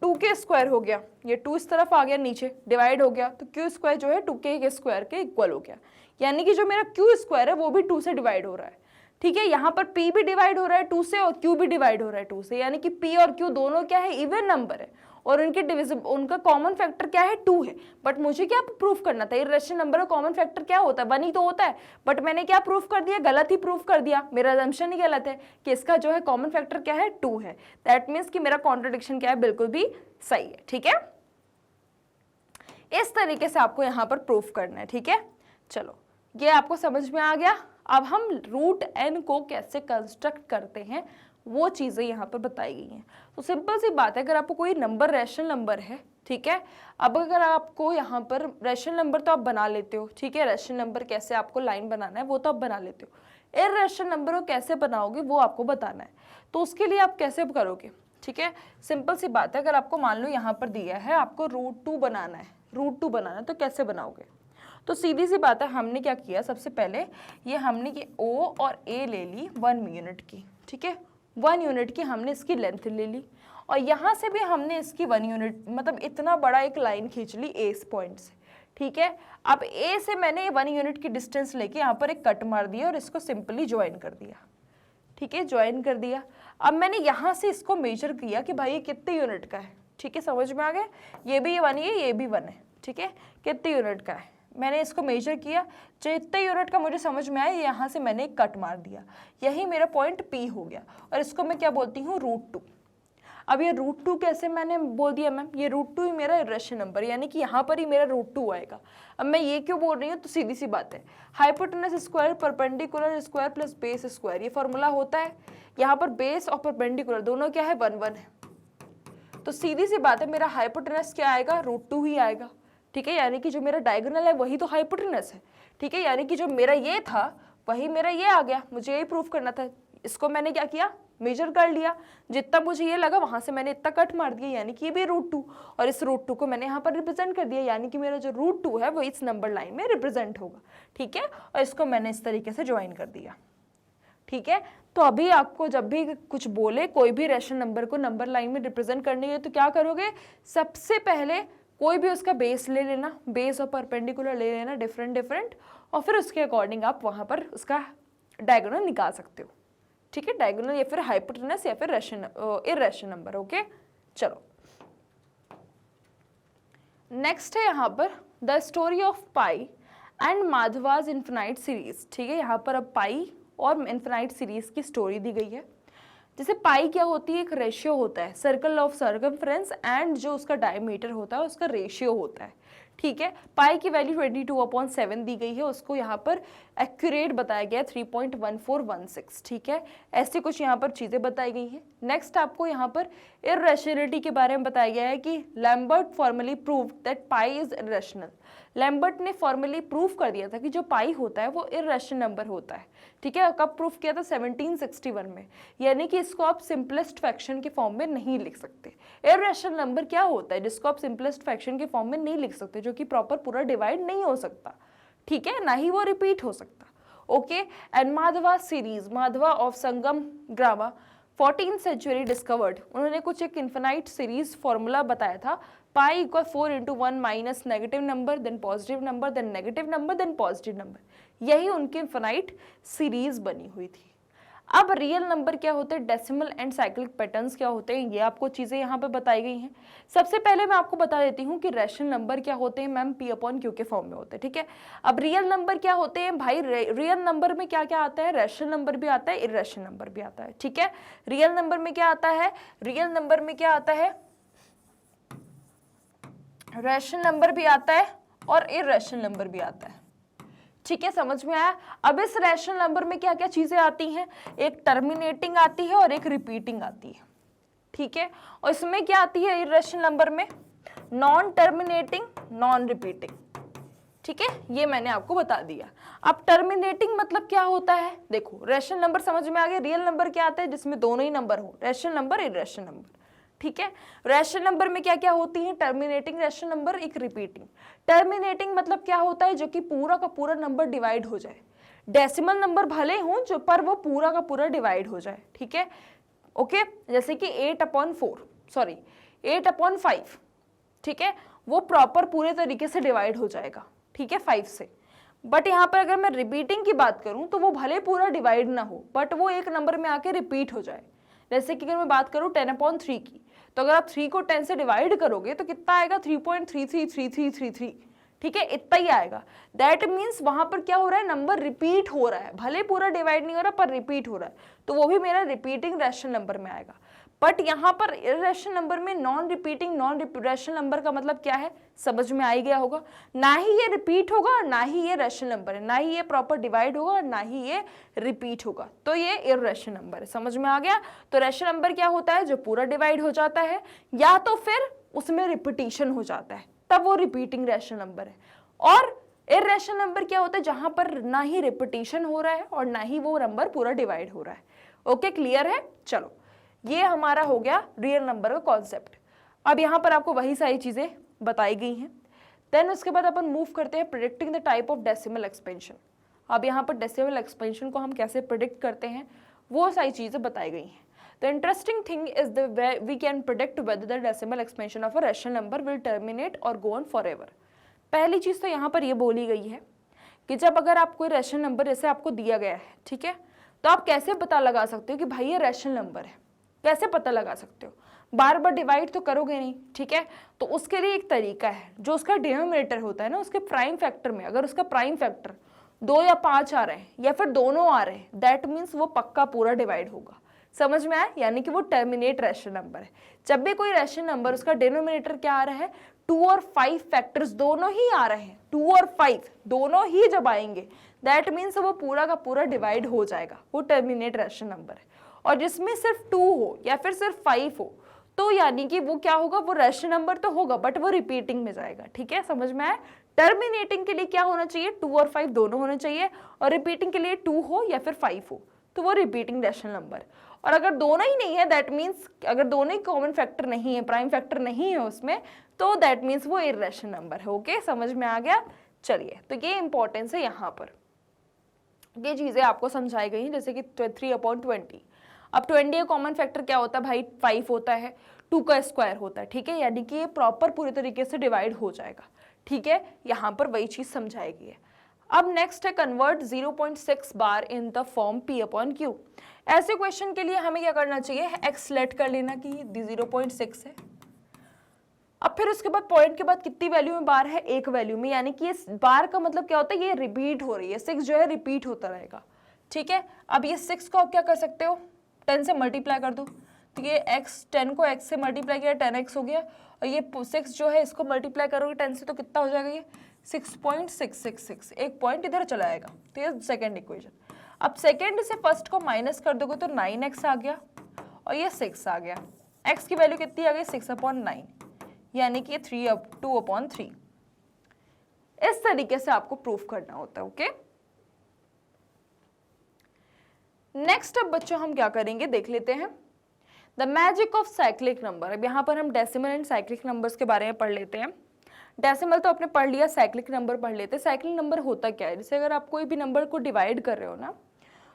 2k square हो गया, ये 2 इस तरफ आ गया, नीचे डिवाइड हो गया, तो q स्क्वायर जो है 2k के स्क्वायर के इक्वल हो गया। यानी कि जो मेरा q स्क्वायर है वो भी 2 से डिवाइड हो रहा है, ठीक है, यहाँ पर p भी डिवाइड हो रहा है 2 से और q भी डिवाइड हो रहा है 2 से, यानी कि p और q दोनों क्या है, इवन नंबर है और उनके डिविजिबल, उनका कॉमन फैक्टर क्या है 2 है। बट मुझे क्या प्रूफ करना था, इर्रेशनल नंबर का कॉमन फैक्टर क्या होता है, 1 ही तो होता है। बट मैंने क्या प्रूफ कर दिया, गलत ही प्रूफ कर दिया, मेरा असम्पशन ही गलत है कि इसका जो है कॉमन फैक्टर क्या है 2 है। दैट मीन्स कि मेरा कॉन्ट्रडिक्शन क्या है, बिल्कुल भी सही है। ठीक है, इस तरीके से आपको यहाँ पर प्रूफ करना है। ठीक है, चलो ये आपको समझ में आ गया। अब हम रूट n को कैसे कंस्ट्रक्ट करते हैं वो चीज़ें यहाँ पर बताई गई हैं। तो सिंपल सी बात है, अगर आपको कोई नंबर रैशनल नंबर है, ठीक है, अब अगर आपको यहाँ पर रैशनल नंबर तो आप बना लेते हो, ठीक है, रैशनल नंबर कैसे आपको लाइन बनाना है वो तो आप बना लेते हो, इर्रेशनल नंबर को कैसे बनाओगे वो आपको बताना है। तो उसके लिए आप कैसे करोगे, ठीक है, सिंपल सी बात है, अगर आपको मान लो यहाँ पर दिया है आपको √2 बनाना है, √2 बनाना है, तो कैसे बनाओगे। तो सीधी सी बात है, हमने क्या किया, सबसे पहले ये हमने ये O और A ले ली 1 यूनिट की, ठीक है, 1 यूनिट की हमने इसकी लेंथ ले ली और यहाँ से भी हमने इसकी 1 यूनिट, मतलब इतना बड़ा एक लाइन खींच ली A इस पॉइंट से, ठीक है। अब A से मैंने 1 यूनिट की डिस्टेंस लेके यहाँ पर एक कट मार दिया और इसको सिंपली ज्वाइन कर दिया, ठीक है, ज्वाइन कर दिया। अब मैंने यहाँ से इसको मेजर किया कि भाई ये कितने यूनिट का है, ठीक है, समझ में आ गया, ये भी 1 है, ये भी 1 है, ठीक है, कितने यूनिट का है, मैंने इसको मेजर किया, जितने यूनिट का मुझे समझ में आया यहाँ से मैंने एक कट मार दिया, यही मेरा पॉइंट P हो गया और इसको मैं क्या बोलती हूँ, √2। अब ये √2 कैसे मैंने बोल दिया मैम, ये √2 ही मेरा इर्रेशनल नंबर, यानी कि यहाँ पर ही मेरा √2 आएगा। अब मैं ये क्यों बोल रही हूँ, तो सीधी सी बात है, hypotenuse square perpendicular square plus base square, ये फॉर्मूला होता है, यहाँ पर बेस और परपेंडिकुलर दोनों क्या है 1 1 है, तो सीधी सी बात है मेरा हाइपोटेनस क्या आएगा, √2 ही आएगा, ठीक है, यानी कि जो मेरा डायगोनल है वही तो हाइपोटेनस है, ठीक है, यानी कि जो मेरा ये था वही मेरा ये आ गया, मुझे यही प्रूफ करना था, इसको मैंने क्या किया, मेजर कर लिया, जितना मुझे ये लगा वहां से मैंने इतना कट मार दिया, यानी कि ये भी √2 और इस √2 को मैंने यहाँ पर रिप्रेजेंट कर दिया, यानी कि मेरा जो √2 है वो इस नंबर लाइन में रिप्रेजेंट होगा, ठीक है, और इसको मैंने इस तरीके से ज्वाइन कर दिया, ठीक है। तो अभी आपको जब भी कुछ बोले कोई भी रैशनल नंबर को नंबर लाइन में रिप्रेजेंट करने के तो क्या करोगे, सबसे पहले कोई भी उसका बेस ले लेना, बेस और परपेंडिकुलर ले लेना डिफरेंट और फिर उसके अकॉर्डिंग आप वहां पर उसका डायगोनल निकाल सकते हो, ठीक है, डायगोनल या फिर हाइपोटेनस या फिर इर्रेशनल नंबर। ओके, चलो नेक्स्ट है यहाँ पर the story of pi and Madhava's infinite series, ठीक है, यहाँ पर अब पाई और इन्फिनाइट सीरीज की स्टोरी दी गई है। जैसे पाई क्या होती है, एक रेशियो होता है, सर्कल ऑफ सर्कमफ्रेंस एंड जो उसका डायमीटर होता है उसका रेशियो होता है, ठीक है। पाई की वैल्यू 22/7 दी गई है, उसको यहाँ पर एक्यूरेट बताया गया 3.1416, ठीक है, ऐसे कुछ यहाँ पर चीज़ें बताई गई हैं। नेक्स्ट आपको यहाँ पर इर्रेशनलिटी के बारे में बताया गया है कि Lambert formally proved that pi is irrational, Lambert ने फॉर्मली प्रूव कर दिया था कि जो पाई होता है वो इर्रेशनल नंबर होता है, ठीक है, कब प्रूफ किया था 1761 में, यानी कि इसको आप सिंपलेस्ट फ्रैक्शन के फॉर्म में नहीं लिख सकते। इर्रेशनल नंबर क्या होता है जिसको आप सिंपलेस्ट फ्रैक्शन के फॉर्म में नहीं लिख सकते, जो कि प्रॉपर पूरा डिवाइड नहीं हो सकता, ठीक है, ना ही वो रिपीट हो सकता। Okay, and Madhava series, Madhava of Sangamagrama 14th century discovered, उन्होंने कुछ एक इन्फिनाइट सीरीज फॉर्मूला बताया था, pi equal 4 × 1 minus negative number then positive number then negative number then positive number, यही उनकी इन्फिनाइट सीरीज बनी हुई थी। अब रियल नंबर क्या होते हैं, डेसिमल एंड साइक्लिक पैटर्न्स क्या होते हैं, ये आपको चीजें यहाँ पे बताई गई हैं। सबसे पहले मैं आपको बता देती हूँ कि रैशनल नंबर क्या होते हैं, मैम P/Q के फॉर्म में होते हैं, ठीक है। अब रियल नंबर क्या होते हैं भाई, रियल नंबर में क्या क्या आता है, रैशनल नंबर भी आता है, इर्रेशनल नंबर भी आता है, ठीक है। रियल नंबर में क्या आता है, रियल नंबर में क्या आता है, रैशनल नंबर भी आता है और इर्रेशनल नंबर भी आता है, ठीक है, समझ में आया। अब इस रैशनल नंबर में क्या क्या चीजें आती हैं, एक टर्मिनेटिंग आती है और एक रिपीटिंग आती है, ठीक है, और इसमें क्या आती है इर्रेशनल नंबर में, नॉन टर्मिनेटिंग नॉन रिपीटिंग, ठीक है, ये मैंने आपको बता दिया। अब टर्मिनेटिंग मतलब क्या होता है, देखो रैशनल नंबर समझ में आ गया, रियल नंबर क्या आता है जिसमें दोनों ही नंबर हो, रैशनल नंबर इर्रेशनल नंबर, ठीक है। रैशनल नंबर में क्या क्या होती है, टर्मिनेटिंग रैशनल नंबर, एक रिपीटिंग। टर्मिनेटिंग मतलब क्या होता है, जो कि पूरा का पूरा नंबर डिवाइड हो जाए, डेसिमल नंबर भले हो जो पर वो पूरा का पूरा डिवाइड हो जाए, ठीक है, ओके, जैसे कि 8/5, ठीक है, वो प्रॉपर पूरे तरीके से डिवाइड हो जाएगा, ठीक है, 5 से। बट यहाँ पर अगर मैं रिपीटिंग की बात करूँ तो वो भले पूरा डिवाइड ना हो बट वो एक नंबर में आके रिपीट हो जाए। जैसे कि अगर मैं बात करूँ 10/3 की, तो अगर आप 3 को 10 से डिवाइड करोगे तो कितना आएगा 3.333333, ठीक है, इतना ही आएगा। दैट मीन्स वहां पर क्या हो रहा है, नंबर रिपीट हो रहा है, भले पूरा डिवाइड नहीं हो रहा पर रिपीट हो रहा है, तो वो भी मेरा रिपीटिंग रैशनल नंबर में आएगा। बट यहाँ पर इर्रेशनल नंबर में non repeating non rational number का मतलब क्या है, समझ में आ ही गया होगा। ना ही ये रिपीट होगा और ना ही ये रैशनल नंबर है, ना ही ये प्रॉपर डिवाइड होगा और ना ही ये रिपीट होगा, तो ये इर्रेशनल नंबर है। समझ में आ गया। तो रैशनल नंबर क्या होता है, जो पूरा डिवाइड हो जाता है या तो फिर उसमें रिपीटिशन हो जाता है, तब वो रिपीटिंग रैशनल नंबर है। और इर्रेशनल नंबर क्या होता है, जहां पर ना ही रिपीटिशन हो रहा है और ना ही वो नंबर पूरा डिवाइड हो रहा है। ओके, क्लियर है। चलो, ये हमारा हो गया रियल नंबर का कॉन्सेप्ट। अब यहाँ पर आपको वही सारी चीजें बताई गई हैं। देन उसके बाद अपन मूव करते हैं predicting the type of decimal expansion. अब यहाँ पर डेसिमल एक्सपेंशन को हम कैसे प्रिडिक्ट करते हैं वो सारी चीजें बताई गई हैं। The interesting thing is the way we can predict whether the decimal expansion of a rational number will terminate or go on forever. पहली चीज तो यहाँ पर ये बोली गई है कि जब अगर आप कोई रैशनल नंबर जैसे आपको दिया गया है, ठीक है, तो आप कैसे पता लगा सकते हो कि भाई ये रैशनल नंबर है, कैसे पता लगा सकते हो, बार बार डिवाइड तो करोगे नहीं, ठीक है। तो उसके लिए एक तरीका है, जो उसका डिनोमिनेटर होता है ना, उसके प्राइम फैक्टर में अगर उसका प्राइम फैक्टर 2 या 5 आ रहे हैं या फिर दोनों आ रहे हैं, दैट मीन्स वो पक्का पूरा डिवाइड होगा। समझ में आया, यानी कि वो टर्मिनेट रैशनल नंबर है। जब भी कोई रैशनल नंबर उसका डिनोमिनेटर क्या आ रहा है, 2 और 5 फैक्टर्स दोनों ही आ रहे हैं, 2 और 5 दोनों ही जब आएंगे दैट मीन्स वो पूरा का पूरा डिवाइड हो जाएगा, वो टर्मिनेट रैशनल नंबर है। और जिसमें सिर्फ 2 हो या फिर सिर्फ 5 हो तो यानी कि वो क्या होगा, वो रैशनल नंबर तो होगा बट वो रिपीटिंग में जाएगा। ठीक है, समझ में आया। टर्मिनेटिंग के लिए क्या होना चाहिए, 2 और 5 दोनों होने चाहिए, और रिपीटिंग के लिए 2 हो या फिर 5 हो तो वो रिपीटिंग रैशनल नंबर। और अगर दोनों ही नहीं है दैट मीन्स अगर दोनों ही कॉमन फैक्टर नहीं है, प्राइम फैक्टर नहीं है उसमें, तो दैट मीन्स वो इर्रेशनल नंबर है। ओके, समझ में आ गया। चलिए, तो ये इंपॉर्टेंस है यहाँ पर, ये चीजें आपको समझाई गई जैसे कि 3/20। अब 20 का कॉमन फैक्टर क्या होता है भाई, 5 होता है, 2 का स्क्वायर होता है, ठीक है, यानी कि ये प्रॉपर पूरे तरीके से डिवाइड हो जाएगा। ठीक है, यहाँ पर वही चीज समझाई गई है। अब नेक्स्ट है convert 0.6 bar in the form P/Q। ऐसे क्वेश्चन के लिए हमें क्या करना चाहिए, x लेट कर लेना कि 0.6 है। अब फिर उसके बाद पॉइंट के बाद कितनी वैल्यू में बार है, एक वैल्यू में, यानी कि ये बार का मतलब क्या होता है, ये रिपीट हो रही है, 6 जो है रिपीट होता रहेगा। ठीक है, अब ये 6 को आप क्या कर सकते हो, 10 से मल्टीप्लाई कर दो, तो ये x 10 को x से मल्टीप्लाई किया 10x हो गया, और ये 6 जो है इसको मल्टीप्लाई करोगे 10 से तो कितना हो जाएगा, ये 6.666, एक पॉइंट इधर चला आएगा। तो ये सेकेंड इक्वेशन। अब सेकेंड से फर्स्ट को माइनस कर दोगे तो 9x आ गया और ये 6 आ गया। x की वैल्यू कितनी आ गई, 6/9, यानी कि 2/3। इस तरीके से आपको प्रूफ करना होता है। ओके, नेक्स्ट अब बच्चों हम क्या करेंगे देख लेते हैं, the magic of cyclic number. अब यहाँ पर हम डेसिमल एंड साइक्लिक नंबर्स के बारे में पढ़ लेते हैं। डेसिमल तो आपने पढ़ लिया, साइक्लिक नंबर पढ़ लेते हैं। साइक्लिक नंबर होता क्या है, जैसे अगर आप कोई भी नंबर को डिवाइड कर रहे हो ना,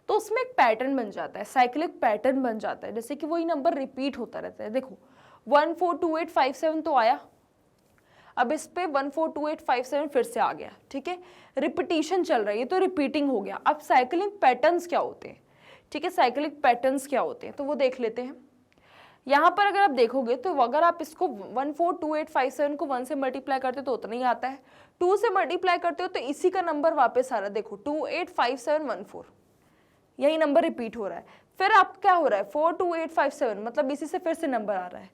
तो उसमें एक पैटर्न बन जाता है, साइक्लिक पैटर्न बन जाता है, जैसे कि वही नंबर रिपीट होता रहता है। देखो 142857 तो आया, अब इस पे 142857 फिर से आ गया। ठीक है, रिपीटिशन चल रही है तो रिपीटिंग हो गया। अब साइक्लिक पैटर्न्स क्या होते हैं, ठीक है, साइक्लिक पैटर्न्स क्या होते हैं तो वो देख लेते हैं। यहाँ पर अगर आप देखोगे तो अगर आप इसको 142857 को 1 से मल्टीप्लाई करते हो तो उतना ही आता है, 2 से मल्टीप्लाई करते हो तो इसी का नंबर वापस आ रहा है। देखो 285714, यही नंबर रिपीट हो रहा है। फिर आप क्या हो रहा है 42857, मतलब इसी से फिर से नंबर आ रहा है,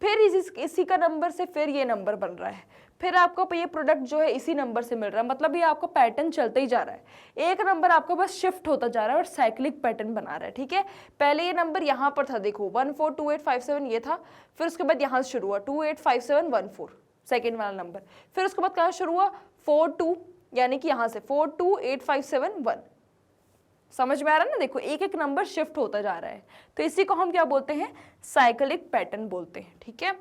फिर इसी का नंबर से फिर ये नंबर बन रहा है, फिर आपको ये प्रोडक्ट जो है इसी नंबर से मिल रहा है, मतलब ये आपका पैटर्न चलता ही जा रहा है। एक नंबर आपको बस शिफ्ट होता जा रहा है और साइक्लिक पैटर्न बना रहा है। ठीक है, पहले ये नंबर यहाँ पर था, देखो 142857 ये था, फिर उसके बाद यहाँ से शुरू हुआ 285714 सेकेंड वाला नंबर, फिर उसके बाद कहाँ शुरू हुआ 42, यानी कि यहाँ से 428571। समझ में आ रहा है ना, देखो एक एक नंबर शिफ्ट होता जा रहा है, तो इसी को हम क्या बोलते हैं, साइक्लिक पैटर्न बोलते हैं। ठीक है,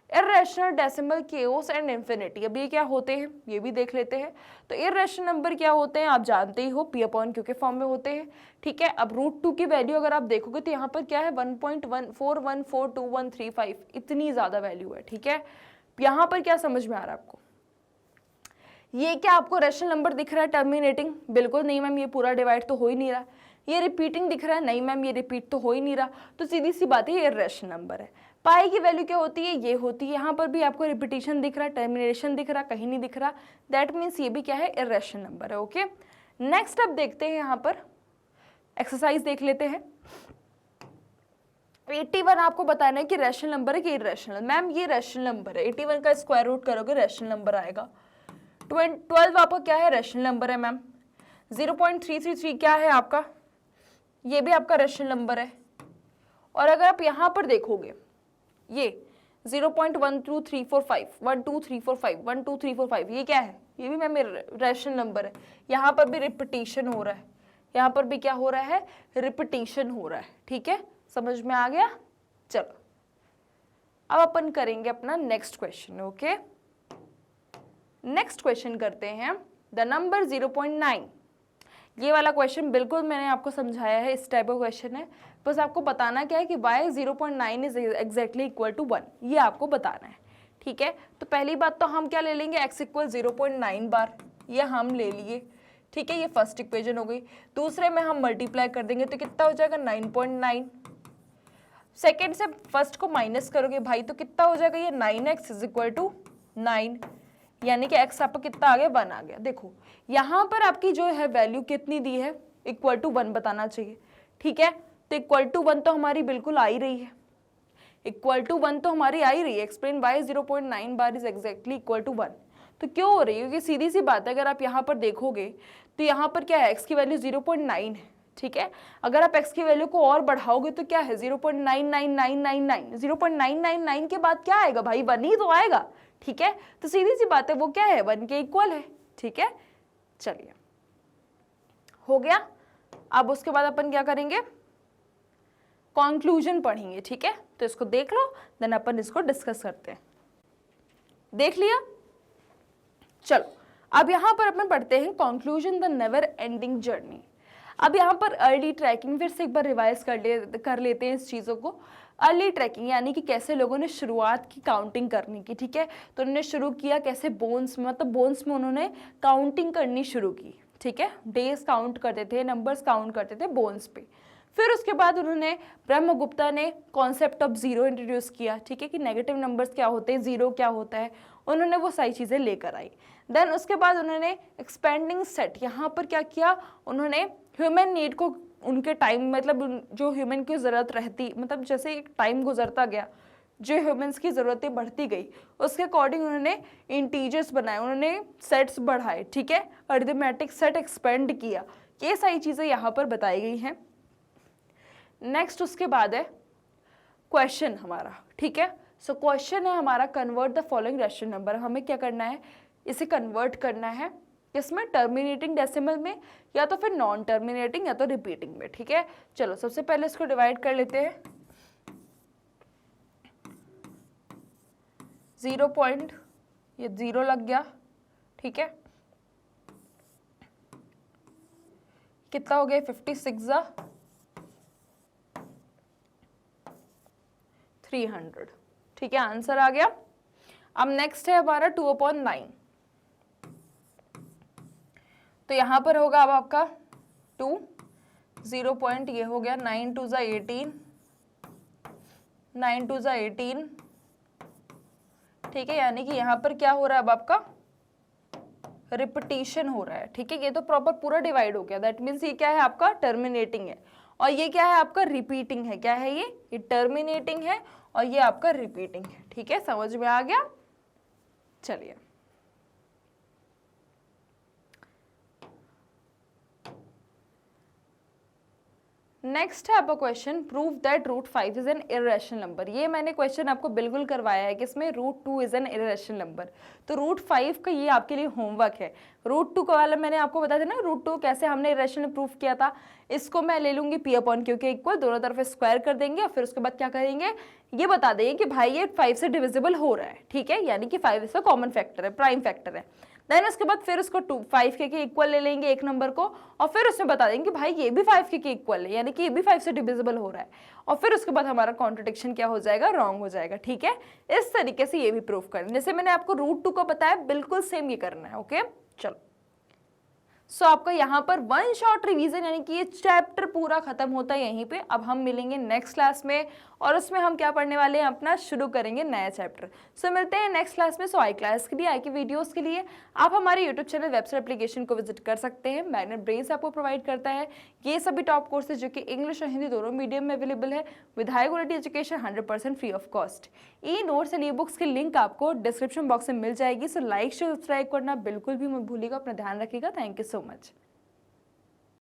irrational, decimal, chaos and infinity. अब ये क्या होते हैं ये भी देख लेते हैं। तो इर्रेशनल नंबर क्या होते हैं आप जानते ही हो, P/Q के फॉर्म में होते हैं। ठीक है, अब √2 की वैल्यू अगर आप देखोगे तो यहाँ पर क्या है 1.14142135, इतनी ज्यादा वैल्यू है। ठीक है, यहाँ पर क्या समझ में आ रहा है आपको, ये क्या आपको रैशनल नंबर दिख रहा है टर्मिनेटिंग? बिल्कुल नहीं मैम, ये पूरा डिवाइड तो हो ही नहीं रहा। ये रिपीटिंग दिख रहा है? नहीं मैम, ये रिपीट तो हो ही नहीं रहा। तो सीधी सी बात है, ये इर्रेशनल नंबर है। पाई की वैल्यू क्या होती है? ये होती है। यहाँ पर भी आपको रिपीटिशन दिख रहा है, टर्मिनेशन दिख रहा, कहीं नहीं दिख रहा। दैट मीन्स ये भी क्या है? इर्रेशनल नंबर है। ओके, नेक्स्ट अब देखते हैं, यहाँ पर एक्सरसाइज देख लेते हैं। 81 आपको बताना है कि रैशनल नंबर है कि इर्रेशनल। मैम ये रैशनल नंबर है, 81 का स्क्वायर रूट करोगे रैशनल नंबर आएगा। 12 आपका क्या है? रैशनल नंबर है मैम। 0.333 क्या है आपका? ये भी आपका रैशनल नंबर है। और अगर आप यहाँ पर देखोगे, ये 0.12345 12345 12345 ये क्या है? ये भी मैम रैशनल नंबर है। यहाँ पर भी रिपीटिशन हो रहा है, यहाँ पर भी क्या हो रहा है? रिपीटिशन हो रहा है। ठीक है, समझ में आ गया? चलो अब अपन करेंगे अपना next question. Okay, next question करते हैं द नंबर 0.9। ये वाला क्वेश्चन बिल्कुल मैंने आपको समझाया है, इस टाइप का क्वेश्चन है। बस आपको बताना क्या है कि y 0.9 is exactly equal to 1, ये आपको बताना है। ठीक है, तो पहली बात तो हम क्या ले लेंगे? x इक्वल 0.9 बार, ये हम ले लिए। ठीक है, ये फर्स्ट इक्वेशन हो गई। दूसरे में हम मल्टीप्लाई कर देंगे तो कितना हो जाएगा? 9.9। सेकेंड से फर्स्ट को माइनस करोगे भाई तो कितना हो जाएगा? ये 9x इज इक्वल टू 9, यानी कि x आपका कितना आ गया? 1 आ गया। देखो यहाँ पर आपकी जो है वैल्यू कितनी दी है? इक्वल टू 1 बताना चाहिए। ठीक है, तो इक्वल टू 1 तो हमारी बिल्कुल आ ही रही है, इक्वल टू 1 तो हमारी आ ही रही है। Explain why 0.9 bar is exactly equal to 1। तो क्यों हो रही है? क्योंकि सीधी सी बात है, अगर आप यहाँ पर देखोगे तो यहाँ पर क्या है? x की वैल्यू 0.9 है। ठीक है, अगर आप x की वैल्यू को और बढ़ाओगे तो क्या है? 0.99999 0.999 के बाद क्या आएगा भाई? 1 ही तो आएगा। ठीक है, तो सीधी सी बात है, वो क्या है? 1 के इक्वल है। ठीक है, चलिए हो गया। अब उसके बाद अपन क्या करेंगे? कंक्लूजन पढ़ेंगे। ठीक है, तो इसको देख लो, देन अपन इसको डिस्कस करते हैं। देख लिया? चलो अब यहाँ पर अपन पढ़ते हैं conclusion the never ending journey. अब यहाँ पर अर्ली ट्रैकिंग फिर से एक बार रिवाइज कर लेते हैं इस चीज़ों को। अर्ली ट्रैकिंग यानी कि कैसे लोगों ने शुरुआत की काउंटिंग करने की। ठीक है, तो उन्होंने शुरू किया कैसे? बोन्स में, मतलब बोन्स में उन्होंने काउंटिंग करनी शुरू की। ठीक है, डेज काउंट करते थे, नंबर्स काउंट करते थे बोन्स पे। फिर उसके बाद उन्होंने, ब्रह्मगुप्ता ने कॉन्सेप्ट ऑफ जीरो इंट्रोड्यूस किया। ठीक है, कि नेगेटिव नंबर्स क्या होते हैं, जीरो क्या होता है, उन्होंने वो सारी चीज़ें लेकर आई। देन उसके बाद उन्होंने एक्सपेंडिंग सेट, यहाँ पर क्या किया? उन्होंने ह्यूमन नीड को, उनके टाइम, मतलब जो ह्यूमन की ज़रूरत रहती, मतलब जैसे एक टाइम गुजरता गया, जो ह्यूमंस की ज़रूरतें बढ़ती गई, उसके अकॉर्डिंग उन्होंने इंटीजर्स बनाए, उन्होंने सेट्स बढ़ाए। ठीक है, अरिथमेटिक सेट एक्सपेंड किया। ये सारी चीज़ें यहाँ पर बताई गई हैं। नेक्स्ट उसके बाद है क्वेश्चन हमारा। ठीक है, सो क्वेश्चन है हमारा, convert the following rational number. हमें क्या करना है? इसे कन्वर्ट करना है किसमें? टर्मिनेटिंग डेसिमल में, या तो फिर नॉन टर्मिनेटिंग, या तो रिपीटिंग में। ठीक है, चलो सबसे पहले इसको डिवाइड कर लेते हैं। 0 पॉइंट, ये 0 लग गया। ठीक है, कितना हो गया? 56 300। ठीक है, आंसर आ गया। अब नेक्स्ट है हमारा 2/9। तो यहाँ पर होगा अब आपका 2, 0 पॉइंट, ये हो गया 9 2 ज़ा 18, 9 2 ज़ा 18। ठीक है, यानी कि यहाँ पर क्या हो रहा है? अब आपका रिपीटिशन हो रहा है। ठीक है, ये तो प्रॉपर पूरा डिवाइड हो गया। दैट मीन्स ये क्या है? आपका टर्मिनेटिंग है, और ये क्या है? आपका रिपीटिंग है। क्या है ये टर्मिनेटिंग है, और ये आपका रिपीटिंग है। ठीक है, समझ में आ गया? चलिए नेक्स्ट है आपका question, prove that root 5 is an irrational number. ये मैंने क्वेश्चन आपको बिल्कुल करवाया है कि इसमें root 2 is an irrational number. तो रूट 5 का ये आपके लिए होमवर्क है। रूट 2 का वाला मैंने आपको बताया था ना, रूट 2 कैसे हमने इर्रेशनल प्रूफ किया था। इसको मैं ले लूंगी p अपॉन q के इक्वल, दोनों तरफ स्क्वायर कर देंगे, और फिर उसके बाद क्या करेंगे? ये बता देंगे कि भाई ये 5 से डिविजिबल हो रहा है। ठीक है, यानी कि 5 इसका कॉमन फैक्टर है, प्राइम फैक्टर है। देन उसके बाद फिर उसको 5 के इक्वल ले लेंगे एक नंबर को, और फिर उसमें बता देंगे भाई ये भी 5 के इक्वल है, यानी कि ये भी 5 से डिविजिबल हो रहा है। और फिर उसके बाद हमारा कॉन्ट्रडिक्शन क्या हो जाएगा? रॉन्ग हो जाएगा। ठीक है, इस तरीके से ये भी प्रूफ करना। जैसे मैंने आपको रूट 2 को बताया, बिल्कुल सेम ये करना है। ओके, चलो, सो आपका यहाँ पर वन शॉट रिवीजन यानी कि ये चैप्टर पूरा खत्म होता है यहीं पे। अब हम मिलेंगे नेक्स्ट क्लास में और उसमें हम क्या पढ़ने वाले हैं, अपना शुरू करेंगे नया चैप्टर। सो मिलते हैं नेक्स्ट क्लास में। सो आई क्लास के लिए, आई की वीडियोस के लिए आप हमारे यूट्यूब चैनल, वेबसाइट, एप्लीकेशन को विजिट कर सकते हैं। मैग्नेट ब्रेन्स आपको प्रोवाइड करता है ये सभी टॉप कोर्सेज जो कि इंग्लिश और हिंदी दोनों मीडियम में अवेलेबल है with high quality education 100% free of cost. E notes and e books की लिंक आपको डिस्क्रिप्शन बॉक्स में मिल जाएगी। सो लाइक शेयर सब्सक्राइब करना बिल्कुल भी मत भूलिएगा। अपना ध्यान रखिएगा। Thank you so much.